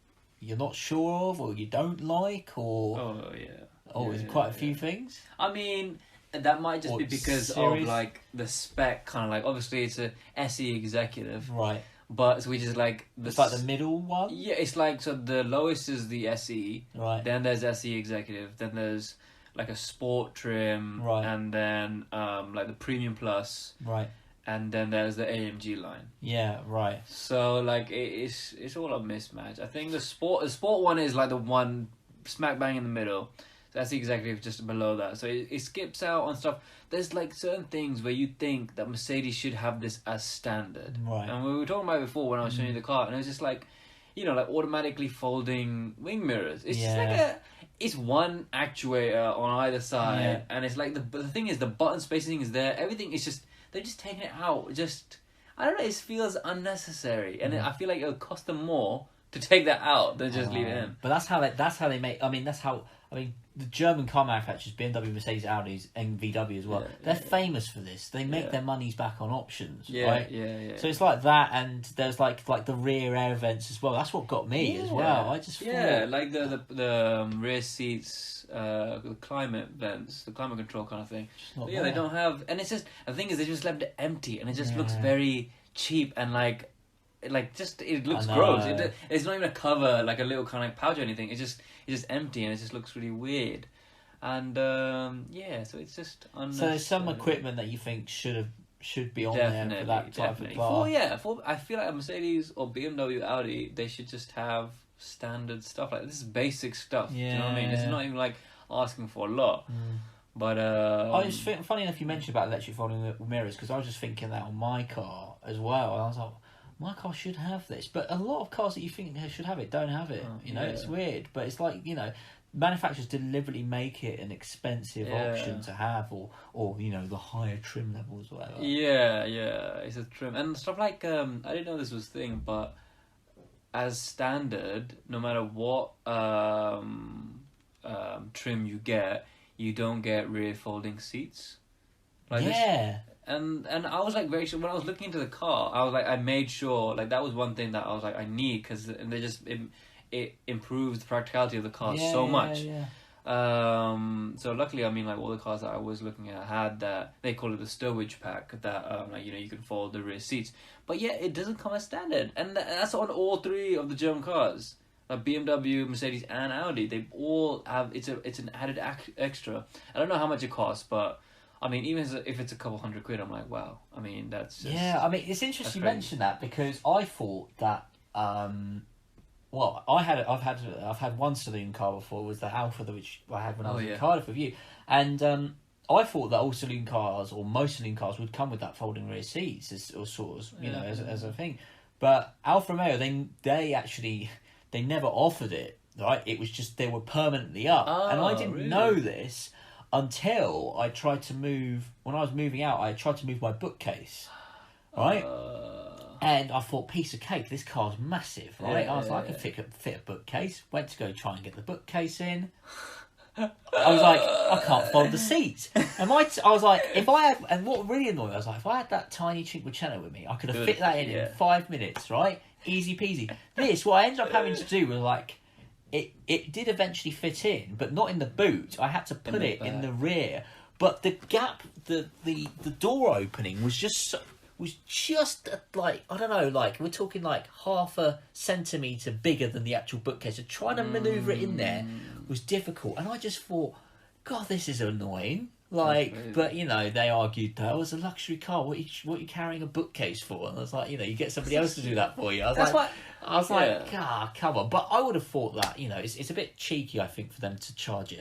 you're not sure of, or you don't like, or? Oh yeah. Oh, is it quite a few things? I mean, that might just be because of like the spec, kind of like, obviously it's a SE executive, right? But so we just like it's like the middle one. Yeah, it's like, so the lowest is the SE, right? Then there's SE executive. Then there's like a sport trim, right? And then like the premium plus, right? And then there's the AMG line. Yeah, right. So like it's all a mismatch. I think the sport one is like the one smack bang in the middle. That's the executive just below that. So it skips out on stuff. There's like certain things where you think that Mercedes should have this as standard. Right. And we were talking about it before when I was showing you the car, and it was just like, like automatically folding wing mirrors. It's just like it's one actuator on either side, and it's like the thing is, the button spacing is there. Everything is just, they're just taking it out. Just, I don't know, it feels unnecessary, and I feel like it'll cost them more to take that out than just leave it in. But that's how they make. I mean, the German car manufacturers, BMW, Mercedes, Audis, and VW as well, they're famous for this. They make their monies back on options, right? Yeah. So it's like that, and there's like the rear air vents as well. That's what got me as well. I just thought... like the rear seats, the climate vents, the climate control kind of thing. They don't have, and it's just, the thing is, they just left it empty, and it just looks very cheap, and like just, it looks gross. It's not even a cover, like a little kind of pouch or anything. It's just empty, and it just looks really weird. And so it's just unnecessary. So there's some equipment that you think should be on there for that type of car. I feel like a Mercedes or BMW, Audi, they should just have standard stuff. Like, this is basic stuff. Do you know what I mean? It's not even like asking for a lot. But I just think, funny enough, you mentioned about electric folding mirrors, because I was just thinking that on my car as well. And I was like, my car should have this, but a lot of cars that you think should have it don't have it. It's weird, but it's like, manufacturers deliberately make it an expensive option to have, or the higher trim levels, whatever. Yeah, it's a trim and stuff like I didn't know this was a thing, but as standard, no matter what trim you get, you don't get rear folding seats. Like this. And I was like very sure when I was looking into the car. I was like, I made sure, like, that was one thing that I was like, I need, because they just it improves the practicality of the car so much. So luckily, I mean, like, all the cars that I was looking at had that. They call it the stowage pack, that you can fold the rear seats. But it doesn't come as standard, and that's on all three of the German cars. Like BMW, Mercedes, and Audi, they all have. It's an added extra. I don't know how much it costs, but I mean, even if it's a couple £100, I'm like, wow. I mean, that's just... Yeah, I mean, it's interesting you crazy. mention that, because I thought that. Well, I've had one saloon car before. It was the Alpha, which I had when I was in Cardiff with you, and I thought that all saloon cars, or most saloon cars, would come with that folding rear seats, or sort of, you know, as a thing. But Alfa Romeo, they never offered it. Right, it was just they were permanently up, and I didn't know this until I tried to move. When I was moving out, I tried to move my bookcase, right? And I thought, piece of cake, this car's massive, right? I was like, I can fit a bookcase. Went to go try and get the bookcase in. I was like, I can't fold the seats. And I was like, if I had, and what really annoyed me, I was like, if I had that tiny Cinquecento with me, I could have fit that in 5 minutes, right? Easy peasy. This, what I ended up having to do was like, it did eventually fit in, but not in the boot. I had to put it in the rear. But the gap, the door opening was just like, I don't know, like we're talking like half a centimetre bigger than the actual bookcase. So trying to manoeuvre it in there was difficult. And I just thought, God, this is annoying. Like, but you know, they argued that it was a luxury car. What are you carrying a bookcase for? And I was like, you know, you get somebody else to do that for you. I was like, come on. But I would have thought that, you know, it's a bit cheeky, I think, for them to charge it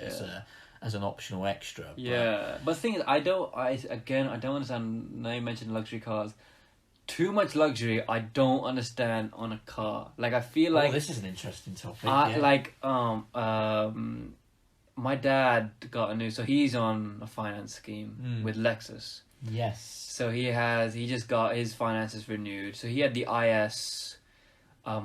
as an optional extra. But the thing is, I don't understand. Now you mentioned luxury cars. Too much luxury, I don't understand on a car. Like, I feel like this is an interesting topic. My dad got a new, so he's on a finance scheme with Lexus. Yes. So he just got his finances renewed. So he had the IS,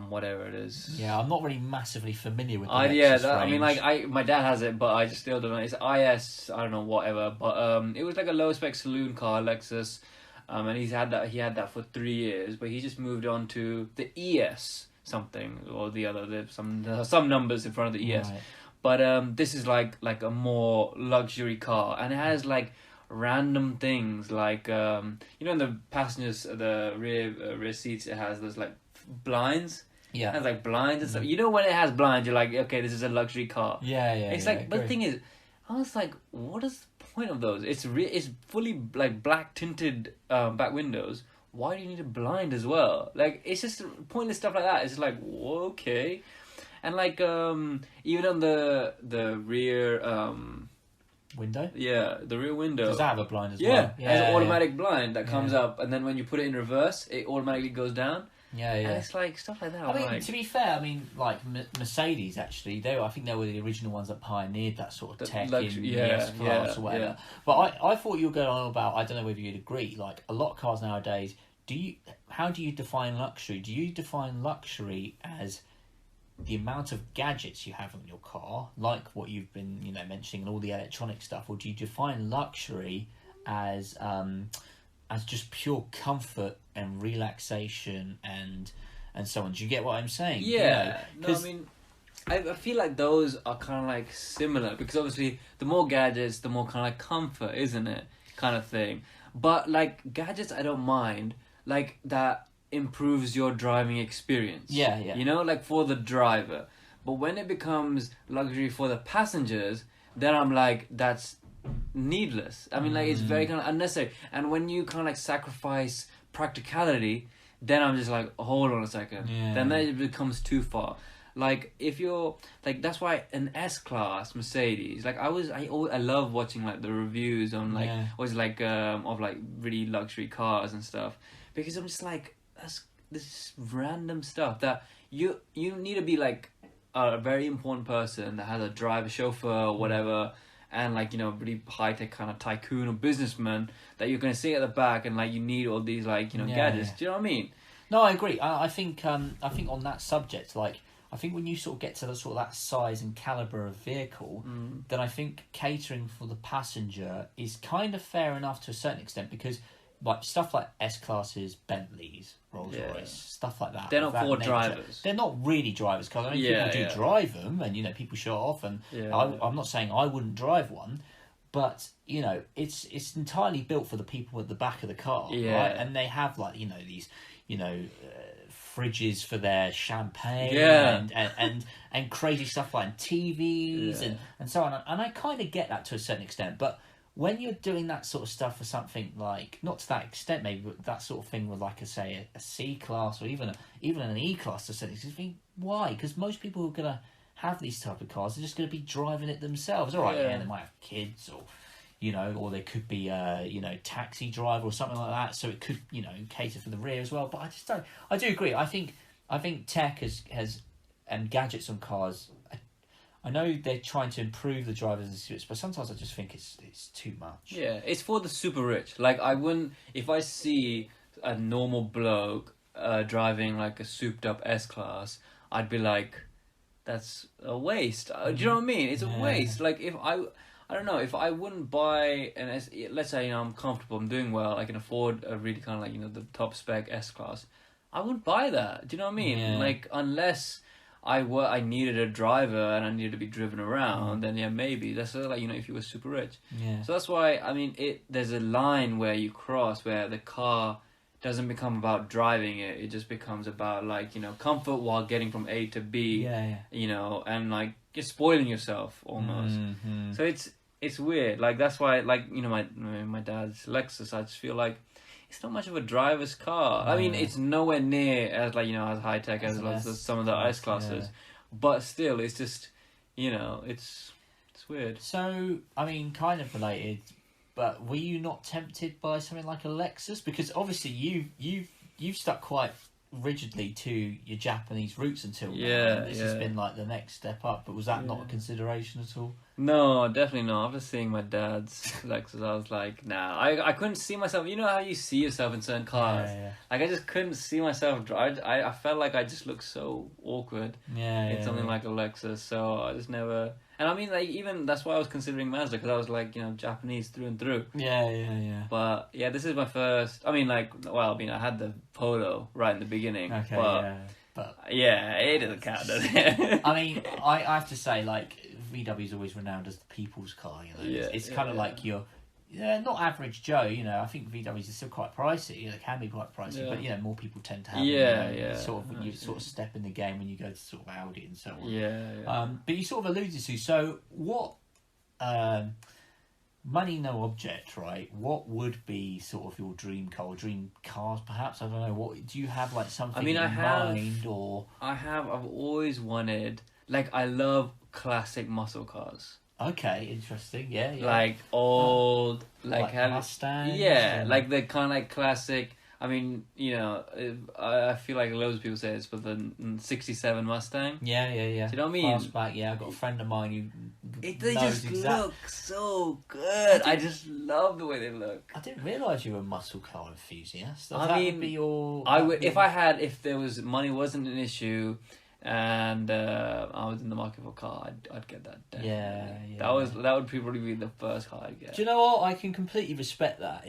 whatever it is. Yeah, I'm not really massively familiar with the Lexus range. I mean, like, my dad has it, but I just still don't know. It's IS, I don't know, whatever. But it was like a low spec saloon car, Lexus. And he had that for 3 years, but he just moved on to the ES something or the other. There's some numbers in front of the ES. Right. But this is like a more luxury car, and it has like random things like in the passengers, the rear seats, it has those like blinds. Yeah, it has like blinds and stuff. You know, when it has blinds, you're like, okay, this is a luxury car. Yeah. It's like, but the thing is, I was like, what is the point of those? It's fully like black tinted back windows. Why do you need a blind as well? Like, it's just pointless stuff like that. It's just like, okay. And like even on the rear window, the rear window, does that have a blind as well? Yeah, it has an automatic blind that comes up, and then when you put it in reverse, it automatically goes down. Yeah. And it's like stuff like that. I mean, to be fair, like Mercedes actually, I think they were the original ones that pioneered that sort of tech in the S-Class or whatever. Yeah. But I thought you were going on about, I don't know whether you'd agree, like a lot of cars nowadays. How do you define luxury? Do you define luxury as the amount of gadgets you have on your car, like what you've been, mentioning, and all the electronic stuff, or do you define luxury as just pure comfort and relaxation and so on? Do you get what I'm saying? Yeah. I mean, I feel like those are kind of like similar, because obviously the more gadgets, the more kind of like comfort, isn't it? Kind of thing. But like gadgets, I don't mind. Like that improves your driving experience. Yeah. Like for the driver. But when it becomes luxury for the passengers, then I'm like, that's needless. I mean, like, it's very kind of unnecessary. And when you kind of like sacrifice practicality, then I'm just like, hold on a second. Yeah. Then it becomes too far. Like, if you're like, that's why an S-Class Mercedes, like I love watching like the reviews on like of like really luxury cars and stuff, because I'm just like, this random stuff that you need to be like a very important person that has a driver, chauffeur, or whatever, and like, really high tech kind of tycoon or businessman that you're going to sit at the back, and like you need all these like gadgets. Do you know what I mean? No, I agree. I think on that subject, like, I think when you sort of get to the sort of that size and caliber of vehicle, then I think catering for the passenger is kind of fair enough to a certain extent, because like stuff like S-Classes, Bentleys, Rolls-Royce, stuff like that. They're not for nature. drivers. They're not really drivers, because I mean, people do drive them, and people show off, and I'm not saying I wouldn't drive one, but it's entirely built for the people at the back of the car, right? And they have like these fridges for their champagne, and crazy stuff like TVs and so on. And I kind of get that to a certain extent, but when you're doing that sort of stuff for something like, not to that extent maybe, but that sort of thing with like a C class or even an E class to you think, why? Because most people who are gonna have these type of cars are just gonna be driving it themselves. All right, yeah, they might have kids or or they could be taxi driver or something like that. So it could cater for the rear as well. But I just don't. I do agree. I think tech has and gadgets on cars. I know they're trying to improve the drivers and suits, but sometimes I just think it's too much. Yeah, it's for the super rich. Like, I wouldn't, if I see a normal bloke driving like a souped up S class, I'd be like, that's a waste. Do you know what I mean? It's a waste. Like, if I don't know, if I wouldn't buy an S, let's say I'm comfortable, I'm doing well, I can afford a really kind of like the top spec S class, I wouldn't buy that. Do you know what I mean? Yeah. Like, unless I needed a driver and I needed to be driven around, then yeah, maybe. That's like, if you were super rich. Yeah. So that's why, I mean, there's a line where you cross where the car doesn't become about driving it. It just becomes about like, comfort while getting from A to B. Yeah. And like just spoiling yourself almost. Mm-hmm. So it's weird. Like, that's why, like, my dad's Lexus, I just feel like it's not much of a driver's car. I mean, it's nowhere near as like as high tech as some of the S classes, but still, it's just it's weird. So I mean, kind of related, but were you not tempted by something like a Lexus? Because obviously you've stuck quite rigidly to your Japanese roots until now. And this has been like the next step up. But was that not a consideration at all? No, definitely not. After seeing my dad's Lexus, I was like, nah. I couldn't see myself. You know how you see yourself in certain cars? Yeah. Like, I just couldn't see myself drive. I felt like I just looked so awkward in something like a Lexus. So I just never... And I mean, like, even that's why I was considering Mazda, because I was like, Japanese through and through. Yeah. But yeah, this is my first... I mean, like, well, I had the Polo right in the beginning. Okay, but yeah, it doesn't count, does it? I mean, I have to say, like, VW is always renowned as the people's car. It's kind of like your not average Joe. I think VWs are still quite pricey. They can be quite pricey, but more people tend to have. You sort of step in the game when you go to sort of Audi and so on. But you sort of alluded to, so what? Money no object, right? What would be sort of your dream car, or dream cars perhaps? I don't know. What do you have, like something in mind, or? I've always wanted, like, I love classic muscle cars. Okay, interesting. Yeah. Like old, like Mustangs. Yeah, like the kind of like classic. I mean, I feel like loads of people say it's for the '67 Mustang. Yeah. Do you know what I mean? Fastback. Yeah, I've got a friend of mine who. They just look so good. I just love the way they look. I didn't realise you were a muscle car enthusiast. I mean, would be your. I would if there was money wasn't an issue. And I was in the market for a car, I'd get that. Definitely. That would probably be the first car I'd get. Do you know what? I can completely respect that.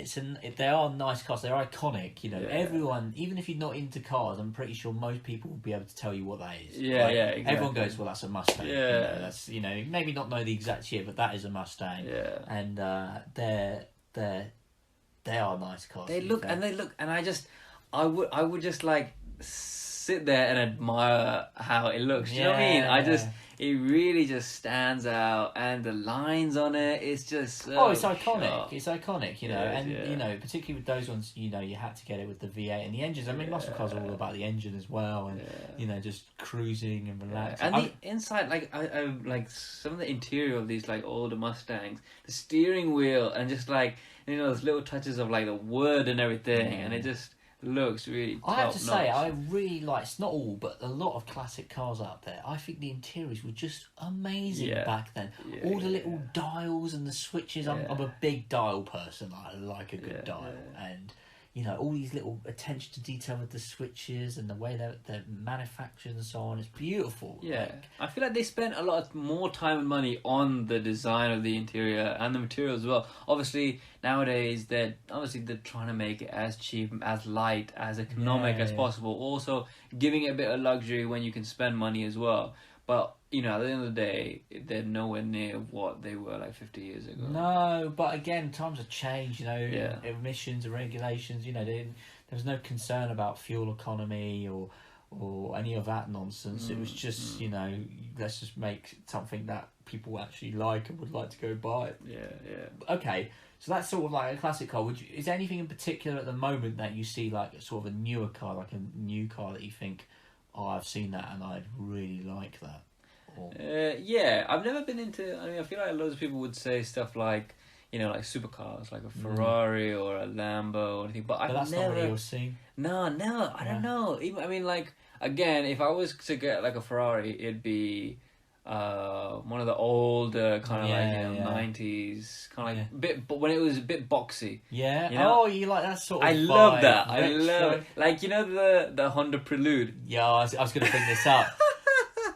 They are nice cars. They're iconic. Everyone, even if you're not into cars, I'm pretty sure most people will be able to tell you what that is. Yeah, exactly. Everyone goes, well, that's a Mustang. Yeah, that's maybe not know the exact year, but that is a Mustang. Yeah, and they are nice cars. They look, and I would just like sit there and admire how it looks. Do you know what I mean? It really just stands out, and the lines on it, it's just so it's iconic. sharp. It's iconic, particularly with those ones, you had to get it with the V8 and the engines. I mean, muscle cars are all about the engine as well, and just cruising and relaxing. And the inside, like I like some of the interior of these like older Mustangs, the steering wheel, and just like those little touches of like the wood and everything, and it just looks really top I have to say, notch. I really like, it's not all, but a lot of classic cars out there, I think the interiors were just amazing back then. All the little dials and the switches. I'm a big dial person. I like a good dial. And, all these little attention to detail with the switches and the way they're manufactured and so on. It's beautiful. Yeah. I feel like they spent a lot more time and money on the design of the interior and the material as well. Obviously, nowadays, they're trying to make it as cheap, as light, as economic as possible. Also, giving it a bit of luxury when you can spend money as well. But, at the end of the day, they're nowhere near what they were like 50 years ago. No, but again, times have changed, emissions and regulations, there was no concern about fuel economy or any of that nonsense. It was just, let's just make something that people actually like and would like to go buy. Yeah. Okay, so that's sort of like a classic car. Is there anything in particular at the moment that you see, like sort of a newer car, like a new car that you think, oh, I've seen that and I'd really like that? Or... yeah, I've never been into. I mean, I feel like loads of people would say stuff like, like supercars, like a Ferrari or a Lambo or anything. But I've that's never. Not really your scene. No, I don't know. Even I mean, like again, if I was to get like a Ferrari, it'd be one of the older kind of 90s kind of like bit, but when it was a bit boxy. Yeah. Oh, you like that sort of. I vibe, love that. retro. I love like the Honda Prelude. Yeah, I was going to bring this up.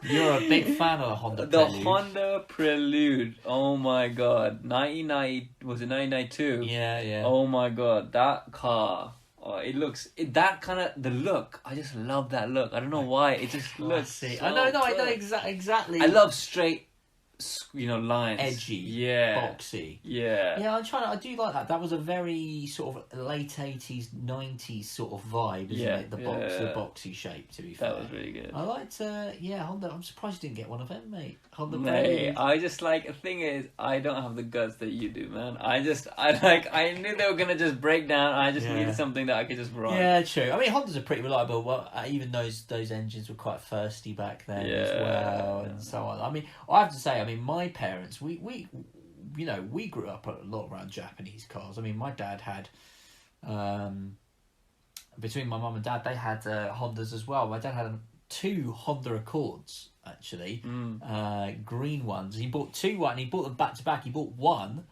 You're a big fan of the Honda Prelude. The Honda Prelude. Oh my god. 1992? Yeah. Oh my god. That car. Oh, it looks... that kind of... The look. I just love that look. I don't know why. It just looks so I know exactly. I love straight... lines. Edgy. Yeah. Boxy. Yeah. Yeah, I do like that. That was a very sort of late 80s, 90s sort of vibe, isn't it? The boxy shape, to be fair. That was really good. I liked, Honda. I'm surprised you didn't get one of them, mate. Honda Mate, I just like... The thing is, I don't have the guts that you do, man. I knew they were going to just break down. I just needed something that I could just run. Yeah, true. I mean, Hondas are pretty reliable. Well, even those engines were quite thirsty back then as well, and so on. I mean, I have to say, my parents, we grew up a lot around Japanese cars. I mean, my dad had, between my mum and dad, they had Hondas as well. My dad had 2 Honda Accords, actually, green ones. He bought 2 and he bought them back to back. He bought one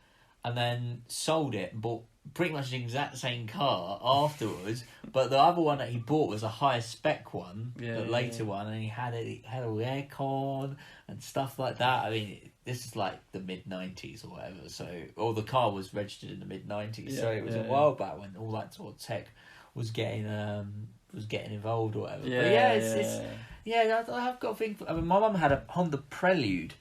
and then sold it and bought pretty much the exact same car afterwards, but the other one that he bought was a higher spec one, the later one, and he had all aircon and stuff like that. I mean, this is like the mid-90s or whatever, or the car was registered in the mid-90s, so it was a while back when all that sort of tech was getting involved or whatever. I have got to think. I mean, my mum had a Honda Prelude.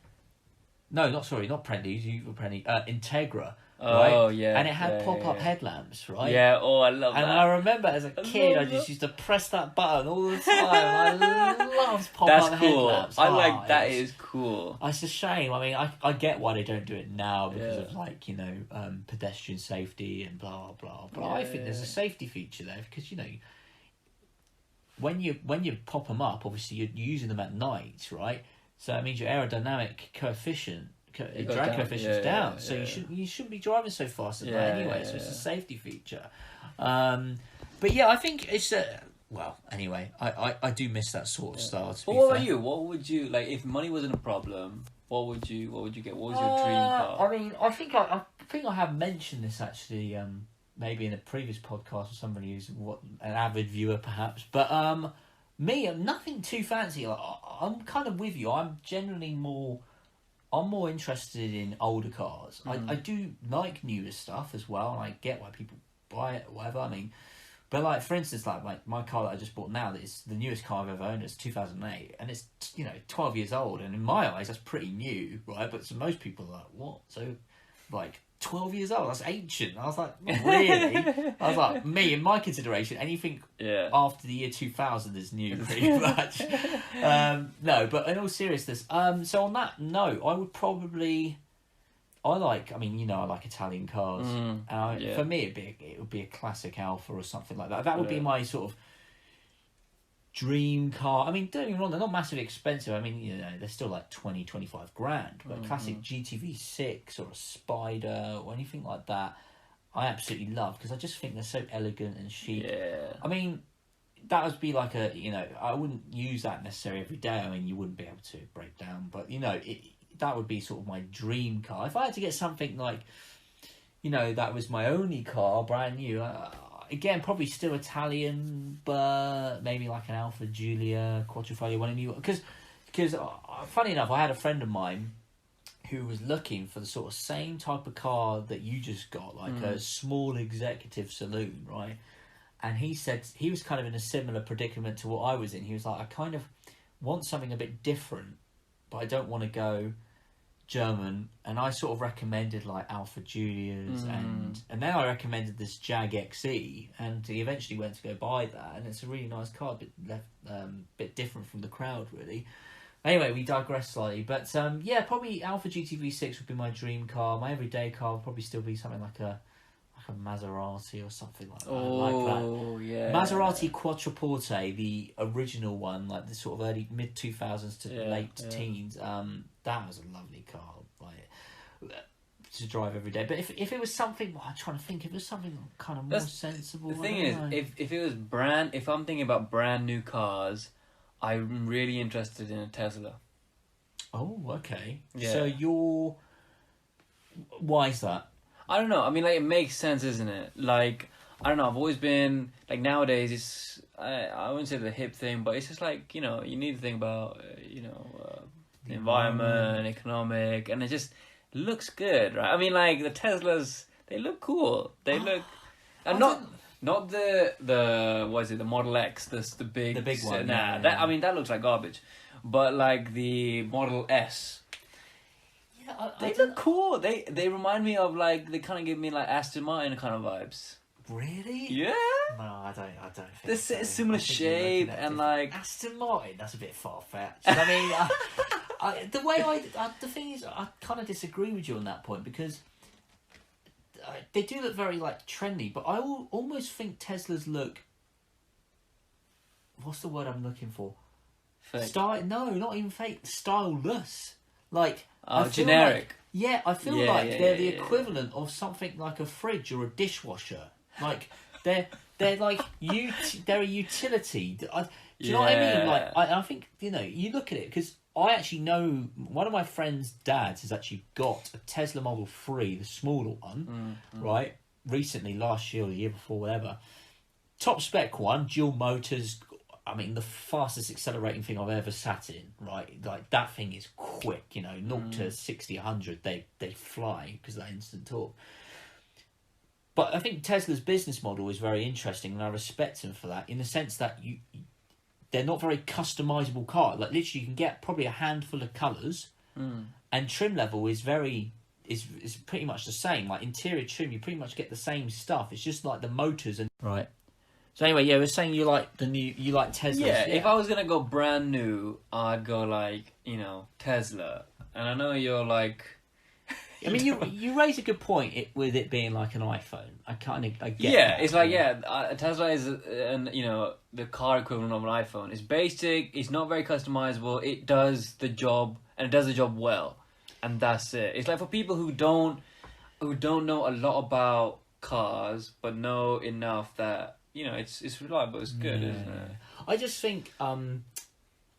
No, not Prelude. Integra. Right? Oh, yeah. And it had pop-up headlamps, right? Yeah, I love that. And I remember as a kid, I just used to press that button all the time. I loved pop-up headlamps. I like that. Is cool. It's a shame. I mean, I get why they don't do it now because of pedestrian safety and blah blah. But I think there's a safety feature there because when you pop them up, obviously you're using them at night, right? So that means your aerodynamic coefficient. Drag coefficient's down, so you shouldn't be driving so fast at night anyway. So it's a safety feature. But yeah, I think it's anyway, I do miss that sort of style. But what about you? What would you like if money wasn't a problem? What would you get? What was your dream car? I mean, I think I have mentioned this actually, maybe in a previous podcast with somebody who's an avid viewer perhaps. But me, I'm nothing too fancy. I'm kind of with you. I'm more interested in older cars. I do like newer stuff as well, and I get why people buy it or whatever. I mean, but like for instance, like my car that I just bought now, that is the newest car I've ever owned. It's 2008, and it's 12 years old, and in my eyes that's pretty new, right? But so most people are like, what? So like 12 years old, that's ancient. I was like, really? I was like, me, in my consideration, anything after the year 2000 is new, pretty much. No, but in all seriousness, so on that note, I would probably... I like Italian cars. For me, it would be a classic Alfa or something like that. That would be my sort of dream car. I mean, don't get me wrong, they're not massively expensive. I mean, they're still like 20-25 grand. But a classic GTV6 or a Spider or anything like that, I absolutely love because I just think they're so elegant and chic. Yeah. I mean, that would be like I wouldn't use that necessarily every day. I mean, you wouldn't be able to break down, but that would be sort of my dream car. If I had to get something like, that was my only car, brand new. Again, probably still Italian, but maybe like an Alfa Giulia, Quattrofoglio, one of you. Because funny enough, I had a friend of mine who was looking for the sort of same type of car that you just got, like a small executive saloon, right? And he said he was kind of in a similar predicament to what I was in. He was like, I kind of want something a bit different, but I don't want to go German, and I sort of recommended like Alfa Giulias and then I recommended this Jag XE, and he eventually went to go buy that, and it's a really nice car, bit different from the crowd really. Anyway, we digress slightly, but yeah, probably Alpha GT V6 would be my dream car. My everyday car would probably still be something like a Maserati or something like that. Oh, yeah. Maserati Quattroporte, the original one, like the sort of early mid 2000s to late teens. That was a lovely car, like to drive every day. But if it was something, well, I'm trying to think, if it was something kind of more sensible. The thing is, if it was if I'm thinking about brand new cars, I'm really interested in a Tesla. Oh, okay. Yeah. So why is that? I don't know. I mean, like, it makes sense, isn't it? Like, I don't know. I've always been like, nowadays it's I wouldn't say the hip thing, but it's just like, you know, you need to think about the environment, economic, and it just looks good, right? I mean, like, the Teslas, they look cool. They look, and not the what is it? The Model X, the big one. Nah, I mean, that looks like garbage. But like the Model S. They look cool. They remind me of, like, they kind of give me like Aston Martin kind of vibes. Really? Yeah. No, I don't think They're so. similar shape and like Aston Martin. That's a bit far fetched. I mean, the thing is, I kind of disagree with you on that point, because they do look very like trendy, but I almost think Teslas look. What's the word I'm looking for? fake. No, not even fake. Styleless. Like. Generic. I feel like they're the equivalent of something like a fridge or a dishwasher. Like they're like they're a utility. Do you know what I mean? Like I think, you know, you look at it, because I actually know one of my friend's dads has actually got a Tesla Model 3, the smaller one, right? Recently, last year or the year before, whatever. Top spec one, dual motors. I mean, the fastest accelerating thing I've ever sat in, right? Like, that thing is quick, you know, 0 to 60, 100, they fly because of that instant torque. But I think Tesla's business model is very interesting, and I respect them for that, in the sense that they're not very customizable cars. Like, literally, you can get probably a handful of colours, and trim level is pretty much the same. Like, interior trim, you pretty much get the same stuff. It's just like the motors and... Right. So anyway, yeah, we're saying you like Tesla. Yeah, if I was gonna go brand new, I'd go like, you know, Tesla. And I know you're like, I mean, you raise a good point with it being like an iPhone. I get yeah, that. it's like, Tesla is the car equivalent of an iPhone. It's basic. It's not very customizable. It does the job, and it does the job well, and that's it. It's like for people who don't know a lot about cars, but know enough that, you know, it's reliable, it's good, isn't it? I just think, I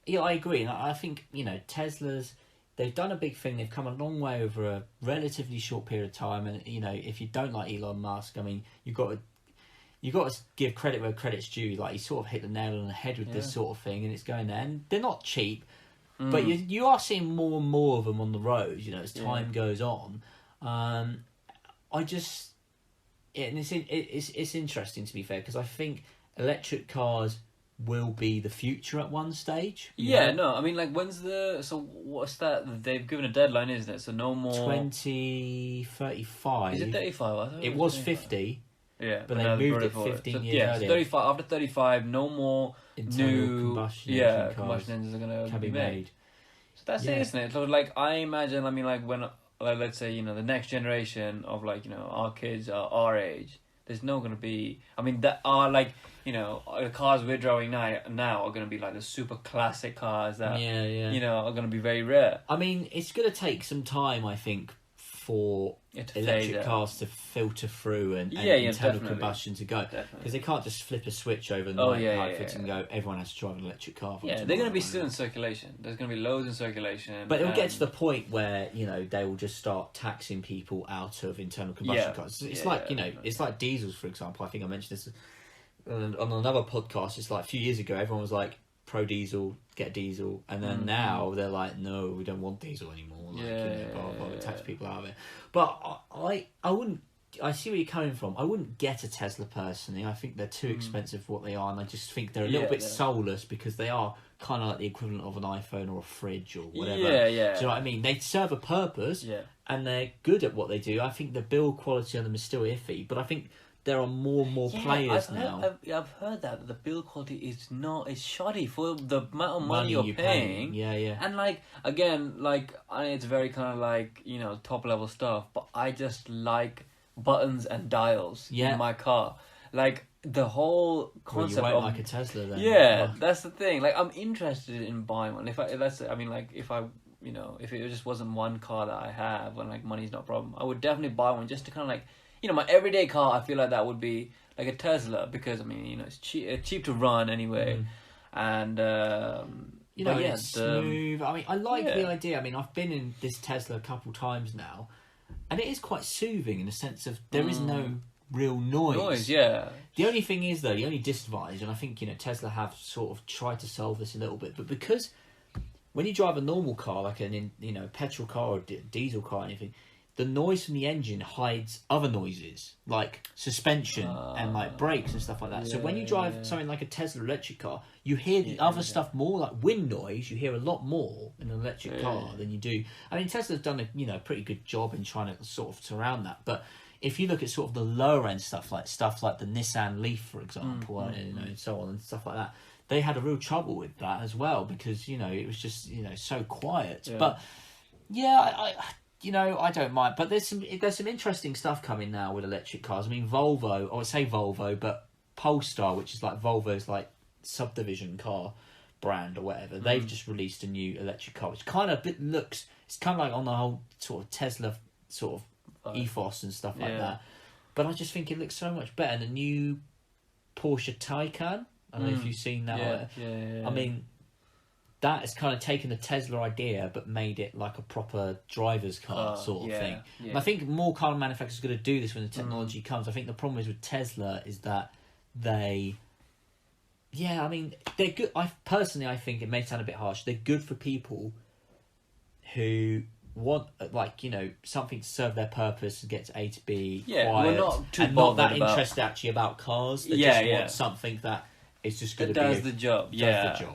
agree. And I think, you know, Tesla's, they've done a big thing. They've come a long way over a relatively short period of time. And, you know, if you don't like Elon Musk, I mean, you've got to give credit where credit's due. Like, he sort of hit the nail on the head with this sort of thing, and it's going there. And they're not cheap, but you are seeing more and more of them on the road, you know, as time goes on. And it's interesting, to be fair, because I think electric cars will be the future at one stage. Yeah, no, I mean, like, what's that? They've given a deadline, isn't it? So no more... 2035. Is it 35? It was 50. Yeah, but they moved it 15 years earlier. So 35, after 35, no more internal combustion engines are going to be made. So that's it, isn't it? So, like, I imagine, I mean, like, when... Like, let's say, you know, the next generation of, like, you know, our kids are our age, there's not going to be... I mean, that are, like, you know, the cars we're driving now are going to be, like, the super classic cars that, you know, are going to be very rare. I mean, it's going to take some time, I think, for electric cars to filter through and internal combustion to go. Because they can't just flip a switch overnight and go, everyone has to drive an electric car. Yeah, they're going to be still in circulation. There's going to be loads in circulation. But it'll get to the point where, you know, they will just start taxing people out of internal combustion cars. It's like, you know, it's like diesels, for example. I think I mentioned this on another podcast. It's like a few years ago, everyone was like, pro-diesel, get diesel, and then now they're like, no, we don't want diesel anymore. Like, tax people out of it. But I wouldn't. I see where you're coming from. I wouldn't get a Tesla personally. I think they're too expensive for what they are, and I just think they're a little bit soulless, because they are kind of like the equivalent of an iPhone or a fridge or whatever. Do you know what I mean? They serve a purpose, and they're good at what they do. I think the build quality on them is still iffy, but I think there are more and more players now. I've heard that the build quality is shoddy for the amount of money you're paying. Yeah. And like again, like it's very kind of like top level stuff, but I just like buttons and dials in my car. Like the whole concept you won't of like a Tesla then. Yeah, that's the thing. Like I'm interested in buying one. If it just wasn't one car that I have, when like money's not a problem, I would definitely buy one just to kind of like, my everyday car. I feel like that would be like a Tesla because it's cheap to run anyway, and it's smooth. I mean, I like the idea. I mean, I've been in this Tesla a couple times now, and it is quite soothing in the sense of there is no real noise. Yeah. The only thing is though, the only disadvantage, and I think Tesla have sort of tried to solve this a little bit, but because when you drive a normal car like a petrol car or diesel car or anything, the noise from the engine hides other noises like suspension and like brakes and stuff like that. So when you drive something like a Tesla electric car, you hear the other stuff more, like wind noise. You hear a lot more in an electric car than you do. I mean, Tesla's done a pretty good job in trying to sort of surround that, but if you look at sort of the lower end stuff like the Nissan Leaf, for example, and so on and stuff like that, they had a real trouble with that as well because it was just so quiet. Yeah. But I don't mind. But there's some interesting stuff coming now with electric cars. I mean, Volvo, I would say Volvo, but Polestar, which is like Volvo's like subdivision car brand or whatever, they've just released a new electric car, which kind of it's kind of like on the whole sort of Tesla sort of ethos and stuff like that, but I just think it looks so much better. And the new Porsche Taycan, I don't know if you've seen that. I mean, that has kind of taken the Tesla idea but made it like a proper driver's car sort of thing. And I think more car manufacturers are going to do this when the technology comes. I think the problem is with Tesla is that they're good. I think it may sound a bit harsh. They're good for people who want something to serve their purpose and get to A to B quiet, not that interested actually about cars. They just want something that is just going to does the job. Exactly.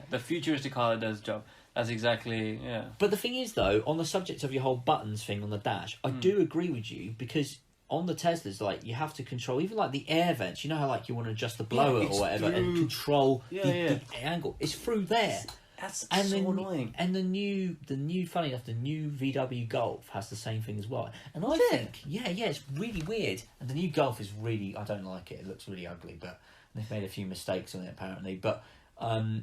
The futuristic car that does the job. That's exactly But the thing is though, on the subject of your whole buttons thing on the dash, I do agree with you because on the Teslas, like you have to control even like the air vents. You know how like you want to adjust the blower or whatever and control the angle. It's through there. That's so annoying. And the new, funny enough, the new VW Golf has the same thing as well. And I think, it's really weird. And the new Golf is really, I don't like it. It looks really ugly, but they've made a few mistakes on it apparently. But I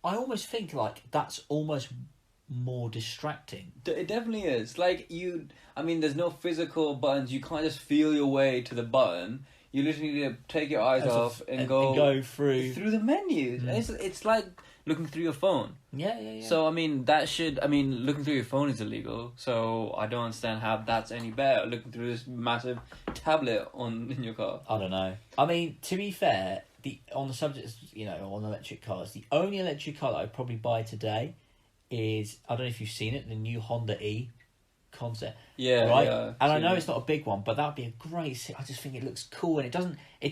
almost think like that's almost more distracting. It definitely is. Like there's no physical buttons. You can't just feel your way to the button. You literally need to take your eyes off and go through the menus. It's like looking through your phone. Yeah. So looking through your phone is illegal. So I don't understand how that's any better. Looking through this massive tablet in your car. I don't know. I mean, to be fair, on the subject, on electric cars, the only electric car that I'd probably buy today is, I don't know if you've seen it, the new Honda E concept. And I know it's not a big one, but that would be a great. I just think it looks cool, and it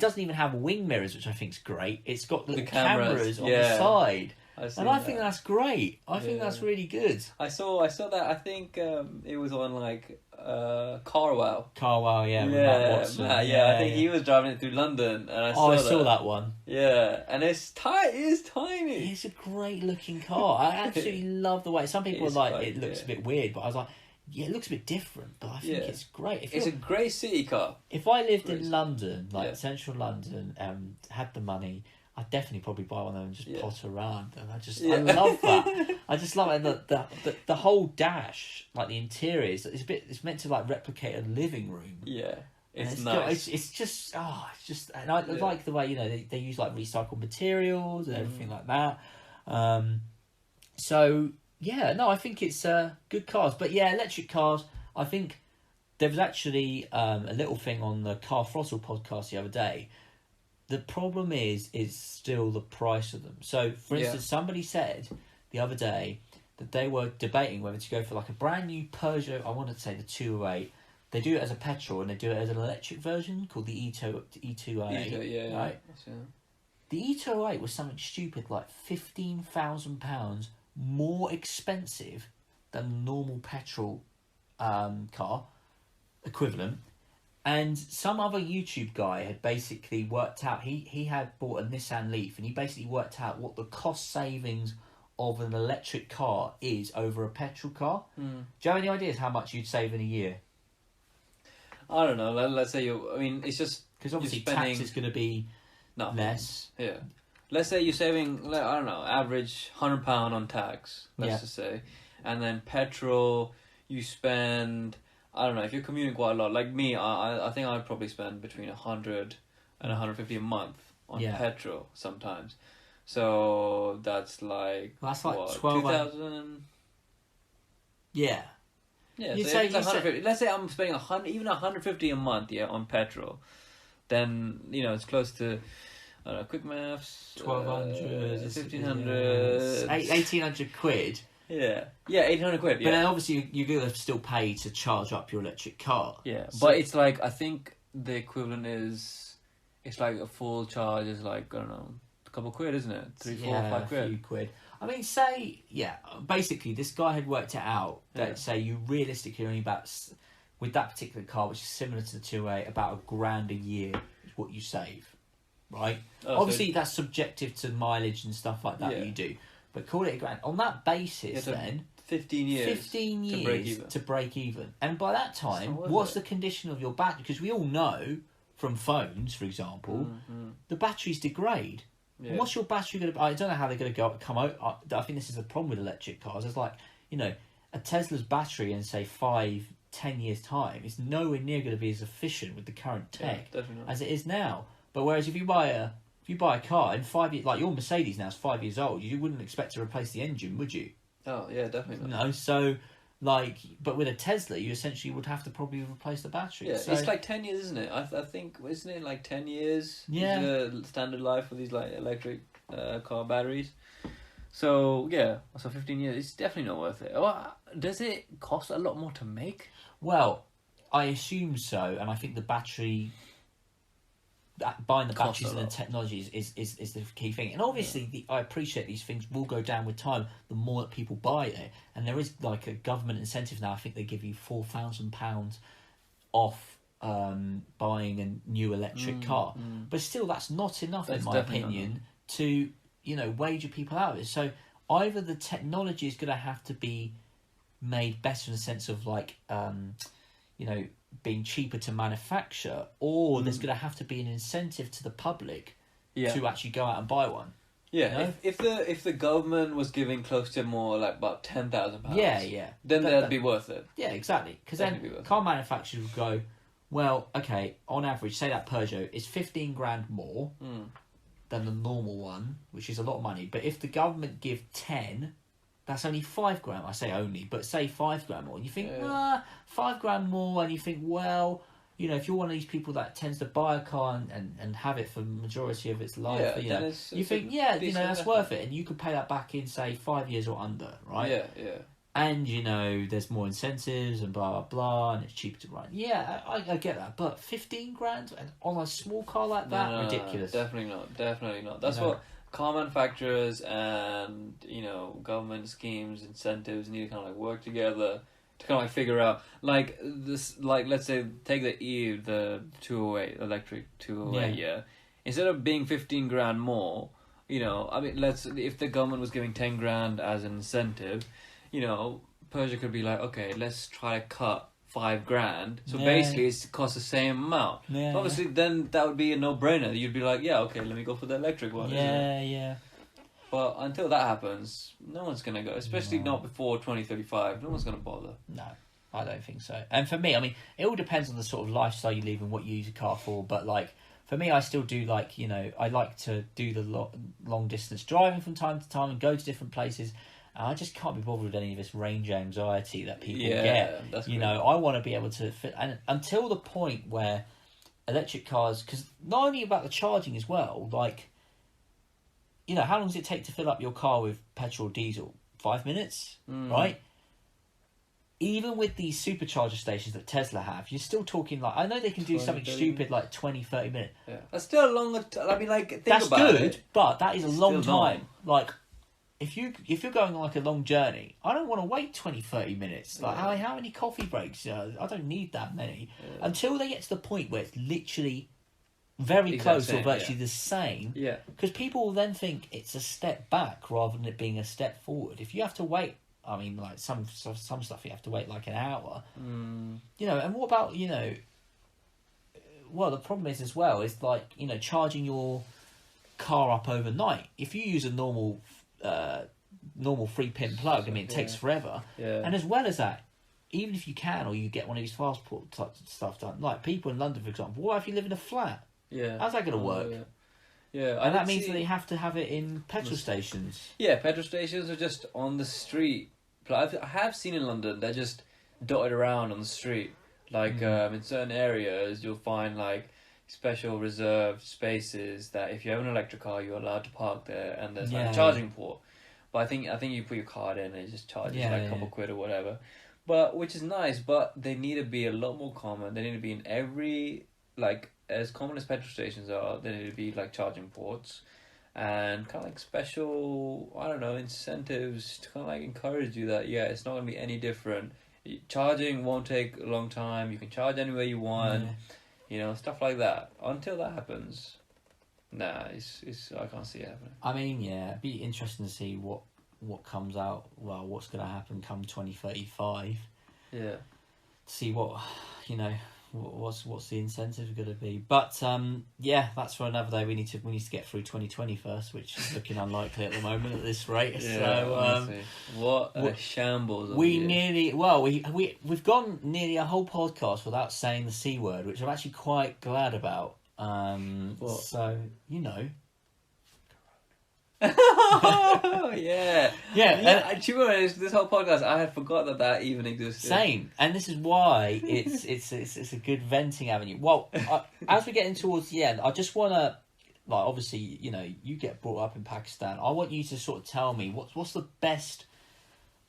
doesn't even have wing mirrors, which I think is great. It's got the cameras on the side, and I think that's great. I think that's really good. I saw that. I think it was on like Carwow. Carwow, I think he was driving it through London, and I saw that one. Yeah, and it's tiny. It's a great looking car. I absolutely love the way. Some people are like, it looks a bit weird, but I was like, yeah, it looks a bit different, but I think it's great. It's a great city car. If I lived in London, like central London, had the money, I'd definitely probably buy one of them and just potter around. And I love that. I just love it. The whole dash, like the interior, it's meant to like replicate a living room. Yeah. It's nice. And I like the way, they use like recycled materials and everything like that. I think it's good cars. But yeah, electric cars, I think there was actually a little thing on the Car Throttle podcast the other day. The problem is still the price of them. So, for instance, somebody said the other day that they were debating whether to go for like a brand new Peugeot, I wanted to say the 208. They do it as a petrol and they do it as an electric version called the E208. Right? The E208 was something stupid like £15,000 more expensive than the normal petrol car equivalent, And some other YouTube guy had basically worked out, he had bought a Nissan Leaf, and he basically worked out what the cost savings of an electric car is over a petrol car. Do you have any ideas how much you'd save in a year? I don't know. Let's say I mean, it's just because obviously tax is going to be less. Yeah. Let's say you're saving, I don't know, average £100 on tax. Let's just say, and then petrol you spend. I don't know, if you're commuting quite a lot, like me, I think I'd probably spend between 100 and 150 a month on petrol sometimes. So that's like what, 2,000. Yeah. Yeah, so say, 150. Let's say I'm spending 150 a month, on petrol. Then it's close to, I don't know, quick maths. 1,200, 1,500, 1,800 quid. Yeah, 800 quid. Yeah. But then obviously you're going to still pay to charge up your electric car. Yeah, so, but it's like, I think the equivalent is, it's like a full charge is like, I don't know, a couple of quid, isn't it? 3, 4, 5 quid. A few quid. I mean, basically this guy had worked it out that say you realistically only with that particular car, which is similar to the 2A, about £1,000 a year is what you save, right? Obviously that's subjective to mileage and stuff like that you do, but call it £1,000 on that basis. Then 15 years to break even, and by that time, what's the condition of your battery? Because we all know from phones, for example, the batteries degrade. Yeah. What's your battery going to be? I don't know how they're going to come out. I think this is the problem with electric cars. It's like, a Tesla's battery in, say, 5-10 years' time is nowhere near going to be as efficient with the current tech as it is now. But whereas if you buy a car in 5 years, like your Mercedes now is 5 years old, you wouldn't expect to replace the engine, would you? Oh, yeah, definitely not. No, so... but with a Tesla, you essentially would have to probably replace the battery. Yeah, so, it's like 10 years, isn't it? I think, isn't it like 10 years? Yeah. Is the standard life for these like electric car batteries. So, so 15 years, it's definitely not worth it. Well, does it cost a lot more to make? Well, I assume so, and I think the battery... buying the batteries and the technology is the key thing. And obviously, I appreciate these things will go down with time the more that people buy it. And there is like a government incentive now. I think they give you £4,000 off buying a new electric car. But still, that's not enough, in my opinion, to wager people out of it. So either the technology is going to have to be made better in the sense of like, being cheaper to manufacture, or there's going to have to be an incentive to the public to actually go out and buy one. Yeah, if the government was giving close to more like about £10,000, then that'd be worth it. Yeah, exactly. Because then car manufacturers would go, well, okay, on average, say that Peugeot is 15 grand more than the normal one, which is a lot of money. But if the government give 10, that's only 5 grand. I say only, but say 5 grand more. And you think, 5 grand more, and you think, well, if you're one of these people that tends to buy a car and have it for the majority of its life, you think, that's worth it, and you could pay that back in, say, 5 years or under, right? Yeah. And, there's more incentives and blah, blah, blah, and it's cheaper to run. Yeah, I get that, but 15 grand on a small car like that? Ridiculous. Definitely not. That's what car manufacturers and, government schemes, incentives need to kind of like work together to kind of like figure out, like this, like let's say take the 208 electric 208, instead of being 15 grand more, I mean, if the government was giving 10 grand as an incentive, Peugeot could be like, okay, let's try to cut 5 grand. So basically, it costs the same amount. Yeah, obviously, then that would be a no-brainer. You'd be like, okay, let me go for the electric one. Yeah. But until that happens, no one's gonna go. Especially not before 2035. No one's gonna bother. No, I don't think so. And for me, I mean, it all depends on the sort of lifestyle you live and what you use a car for. But like, for me, I still do like, I like to do the long distance driving from time to time and go to different places. And I just can't be bothered with any of this range anxiety that people get. That's I want to be able to fit, and until the point where electric cars, because not only about the charging as well, like, how long does it take to fill up your car with petrol or diesel? 5 minutes, right? Even with these supercharger stations that Tesla have, you're still talking like, I know they can do something stupid like 20-30 minutes. Yeah. That's still a longer I mean, like, think that's about good, but that is a long time. Like, if you're going on like a long journey, I don't want to wait 20, 30 minutes. Like how many coffee breaks? I don't need that many. Until they get to the point where it's literally very close or virtually the same. Yeah. Because people will then think it's a step back rather than it being a step forward. If you have to wait, I mean, like some stuff you have to wait like an hour. You know, and what about, you know, well, the problem is as well is like, you know, charging your car up overnight. If you use a normal 3-pin plug, I mean, it takes forever. Yeah. And as well as that, even if you can, or you get one of these passport type stuff done, like people in London, for example, what if you live in a flat? Yeah. How's that going to work? Yeah. And that means that they have to have it in petrol stations. Yeah, petrol stations are just on the street. I have seen in London, they're just dotted around on the street. Like, in certain areas, you'll find, like, special reserved spaces that if you have an electric car, you're allowed to park there, and there's, like, a charging port. But I think you put your card in and it just charges, like, a couple quid or whatever. But, which is nice, but they need to be a lot more common. They need to be in every, like, as common as petrol stations are, they need to be, like, charging ports. And kind of like special, I don't know, incentives to kind of like encourage you that, yeah, it's not going to be any different. Charging won't take a long time. You can charge anywhere you want. You know, stuff like that. Until that happens, nah, it's I can't see it happening. I mean, yeah, it'd be interesting to see what comes out. Well, what's going to happen come 2035. Yeah. See what, you know, what's the incentive going to be. But yeah, that's for another day. We need to get through 2020 first, which is looking unlikely at the moment at this rate. Yeah, so what a shambles. We've gone nearly a whole podcast without saying the C word, which I'm actually quite glad about. So, you know. Yeah. And to be honest, this whole podcast, I had forgot that even existed. Same, and this is why it's a good venting avenue. Well, as we're getting towards the end, I just want to, like, obviously, you know, you get brought up in Pakistan. I want you to sort of tell me what's the best,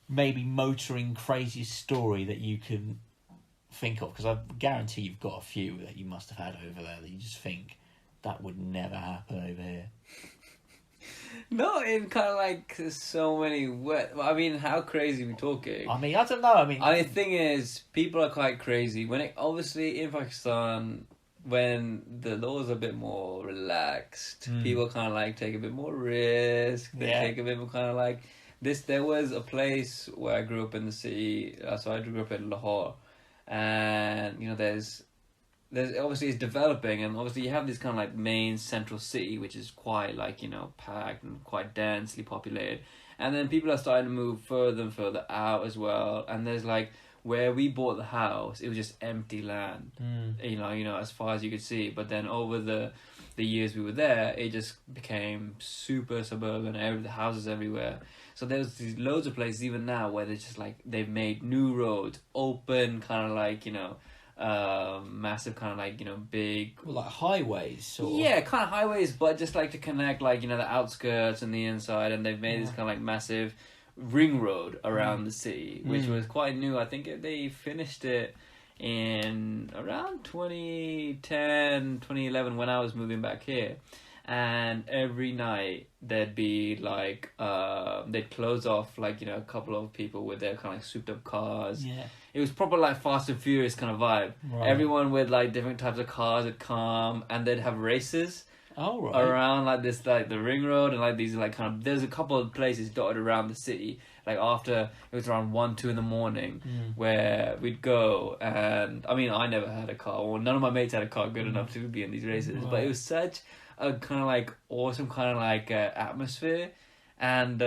maybe motoring craziest story that you can think of, because I guarantee you've got a few that you must have had over there that you just think that would never happen over here. Not in kind of like so many I mean, how crazy are we talking? I mean, I don't know. I mean, the thing is, people are quite crazy. When obviously in Pakistan, when the laws are a bit more relaxed, people kind of like take a bit more risk. They take a bit more kind of like this. There was a place where I grew up in the city. So I grew up in Lahore, and you know, there's obviously it's developing, and obviously you have this kind of like main central city which is quite like, you know, packed and quite densely populated, and then people are starting to move further and further out as well, and there's like where we bought the house, it was just empty land, you know, as far as you could see. But then over the years we were there, it just became super suburban, the houses everywhere. So there's these loads of places even now where they're just like, they've made new roads, open kind of like, you know, massive kind of like, you know, big, well, like highways sort of. Yeah, kind of highways, but just like to connect like, you know, the outskirts and the inside, and they've made this kind of like massive ring road around the city, which was quite new. I think they finished it in around 2010, 2011 when I was moving back here. And every night there'd be like they'd close off like, you know, a couple of people with their kind of like souped up cars. Yeah. It was proper like Fast and Furious kind of vibe. Right. Everyone with like different types of cars would come, and they'd have races around like this, like the ring road, and like these like kind of, there's a couple of places dotted around the city. Like after it was around 1-2 in the morning, where we'd go, and I mean, I never had a car, or none of my mates had a car good enough to be in these races, but it was such a kind of like awesome kind of like atmosphere, and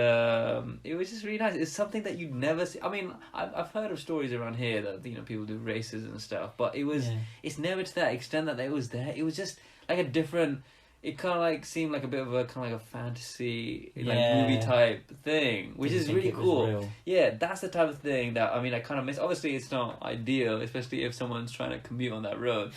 it was just really nice. It's something that you'd never see. I mean, I've heard of stories around here that, you know, people do races and stuff, but it's never to that extent that it was there. It was just like a different, it kind of like seemed like a bit of a kind of like a fantasy like movie type thing, which is really cool. Yeah, that's the type of thing that, I mean, I kind of miss. Obviously it's not ideal, especially if someone's trying to commute on that road,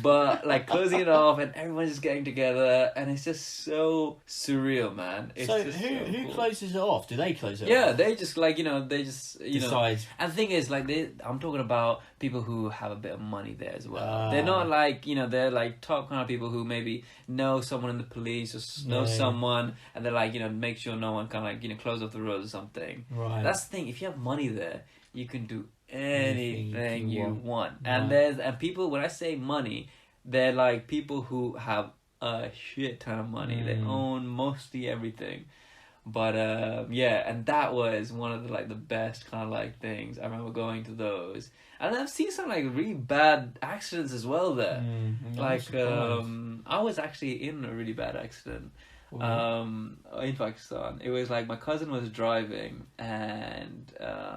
but like closing it off and everyone's just getting together, and it's just so surreal, man. It's so just who cool. closes it off? Do they close it off? Yeah, they just like, you know, they just, you decide. know. And the thing is, like, I'm talking about people who have a bit of money there as well. Ah. They're not like, they're like top kind of people who maybe know someone in the police or know someone, and they're like, make sure no one can like, close off the road or something. Right. That's the thing. If you have money there, you can do anything you want. Right. And people, when I say money, they're like people who have a shit ton of money. They own mostly everything. But and that was one of the best kind of like things. I remember going to those, and I've seen some like really bad accidents as well there. I was actually in a really bad accident in Pakistan. It was like my cousin was driving, and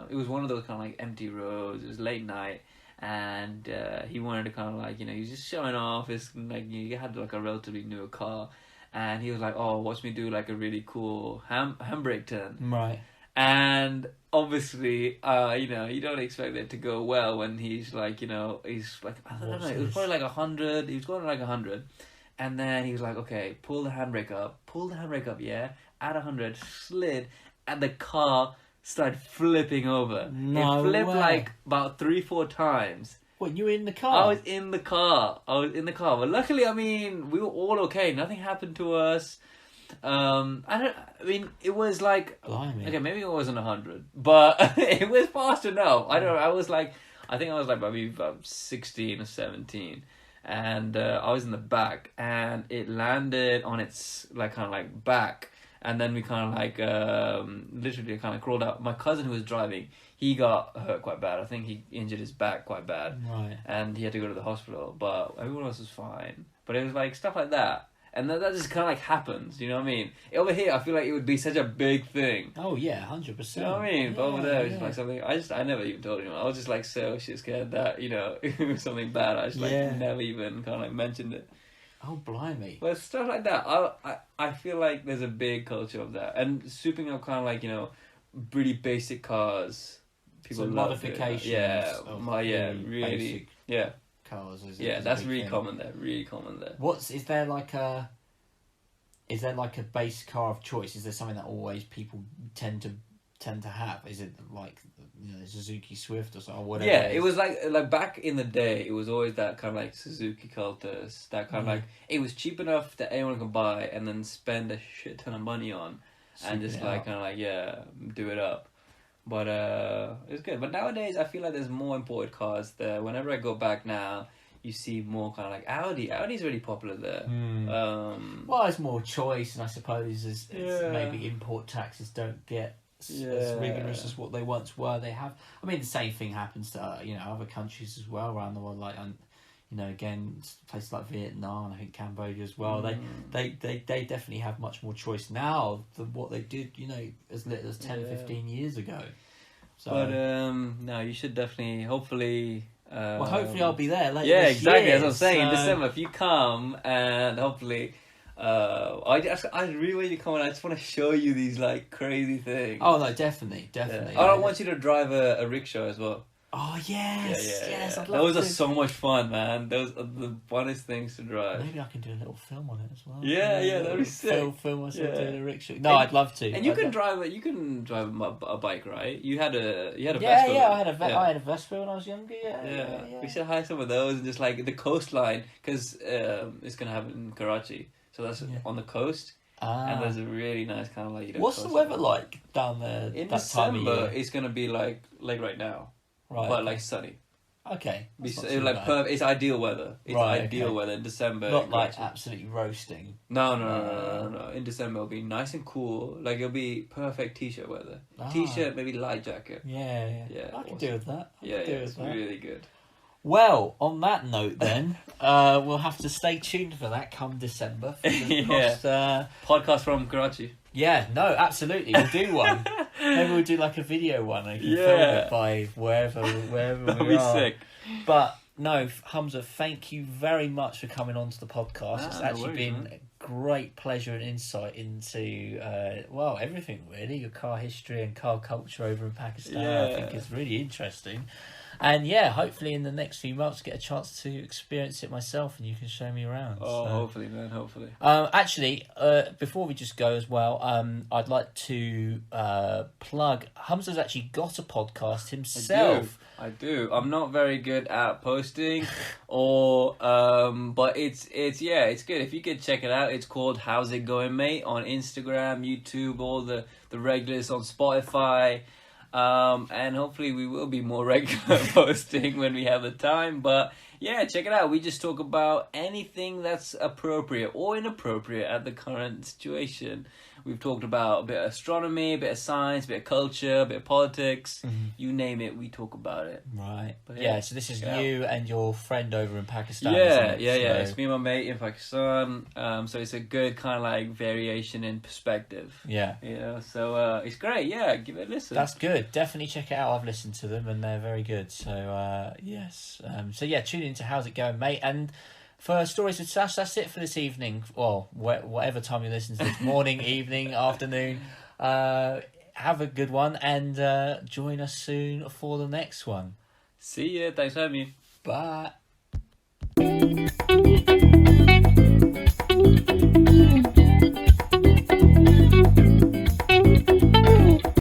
it was one of those kind of like empty roads. It was late night, and he wanted to kind of like, he was just showing off his, like, he had like a relatively newer car. And he was like, "Oh, watch me do like a really cool handbrake turn." Right. And obviously, you don't expect it to go well when he's like, he's like, I don't know, it was probably like 100. He was going like 100, and then he was like, "Okay, pull the handbrake up, yeah." At 100, slid, and the car started flipping over. No it flipped way. like about 3-4 times. What, you were in the car? I was in the car. But luckily, I mean, we were all okay. Nothing happened to us. It was like, Blimey. okay, maybe it wasn't 100, but it was fast enough. I think I was like maybe about 16 or 17. And I was in the back, and it landed on its like kind of like back. And then we kind of like literally kind of crawled out. My cousin who was driving, he got hurt quite bad. I think he injured his back quite bad. Right. And he had to go to the hospital. But everyone else was fine. But it was like stuff like that. And that just kind of like happens, you know what I mean? Over here, I feel like it would be such a big thing. Oh yeah, 100%. You know what I mean? But over there, it's like something. I never even told anyone. I was just like so shit scared that, if it was something bad, I just like never even kind of like mentioned it. Oh blimey! But stuff like that, I feel like there's a big culture of that, and souping up kind of like really basic cars. People so love modifications. Really, basic yeah. Cars. That's really common there. Really common there. Is there like a base car of choice? Is there something that always people tend to have? Is it like Suzuki Swift or something? Or whatever. Yeah, it was like back in the day, it was always that kind of like Suzuki Cultus. That kind of like, it was cheap enough that anyone could buy and then spend a shit ton of money on, and just like kind of like do it up. But it's good. But nowadays, I feel like there's more imported cars there. Whenever I go back now, you see more kind of like Audi. Audi's really popular there. Well, there's more choice, and I suppose it's maybe import taxes don't get as rigorous as what they once were. They have. I mean, the same thing happens to other countries as well around the world. Like, again, places like Vietnam, and I think Cambodia as well. They definitely have much more choice now than what they did. As little as 10, 15 years ago. So, but no, you should definitely, hopefully. Well, hopefully I'll be there later. Yeah, this exactly. year, As I'm saying, in so... December, if you come, and hopefully, I really want you to come, and I just want to show you these like crazy things. Oh no, definitely. I don't want you to drive a rickshaw as well. Oh yes, I'd love those to. are so much fun, man. Those are the funnest things to drive. Maybe I can do a little film on it as well. Yeah, that'd be sick. Film myself doing a rickshaw. No, I'd love to. And you can drive a bike, right? You had a Vespa. Yeah, I had a Vespa when I was younger. Yeah. We should hire some of those and just like the coastline, because it's gonna happen in Karachi, so that's on the coast. And there's a really nice kind of like what's the weather like down there? In that December, time of year? it's gonna be like right now, right? But like sunny. Okay, It's ideal weather. It's ideal weather in December. Not like absolutely roasting. No. In December, it'll be nice and cool. Like, it'll be perfect t-shirt weather. T-shirt, maybe light jacket. Yeah. I can deal with that. It's really good. Well, on that note, then we'll have to stay tuned for that come December. Podcast from Karachi. Yeah, no, absolutely. We'll do one. Maybe we'll do like a video one and you can film it by wherever That'd we be sick. But no, Humza, thank you very much for coming on to the podcast. It's actually been a great pleasure and insight into everything really. Your car history and car culture over in Pakistan. I think is really interesting. And yeah, hopefully in the next few months get a chance to experience it myself, and you can show me around. Oh, hopefully, man, hopefully. Actually, before we just go as well, I'd like to plug. Humza's actually got a podcast himself. I do. I'm not very good at posting, but it's good. If you could check it out, it's called How's It Going, Mate, on Instagram, YouTube, all the regulars on Spotify. And hopefully we will be more regular posting when we have the time. But yeah, check it out. We just talk about anything that's appropriate or inappropriate at the current situation. We've talked about a bit of astronomy, a bit of science, a bit of culture, a bit of politics. You name it, we talk about it. Right. But yeah, so this is you and your friend over in Pakistan. Yeah. Isn't it? It's me and my mate in Pakistan. So it's a good kind of like variation in perspective. Yeah. So it's great. Yeah, give it a listen. That's good. Definitely check it out. I've listened to them and they're very good. So yes. So yeah, tune into How's It Going, Mate. And for Stories with Sash, that's it for this evening. Well, whatever time you listen to this, morning, evening, afternoon. Have a good one and join us soon for the next one. See ya. Thanks for having me. Bye.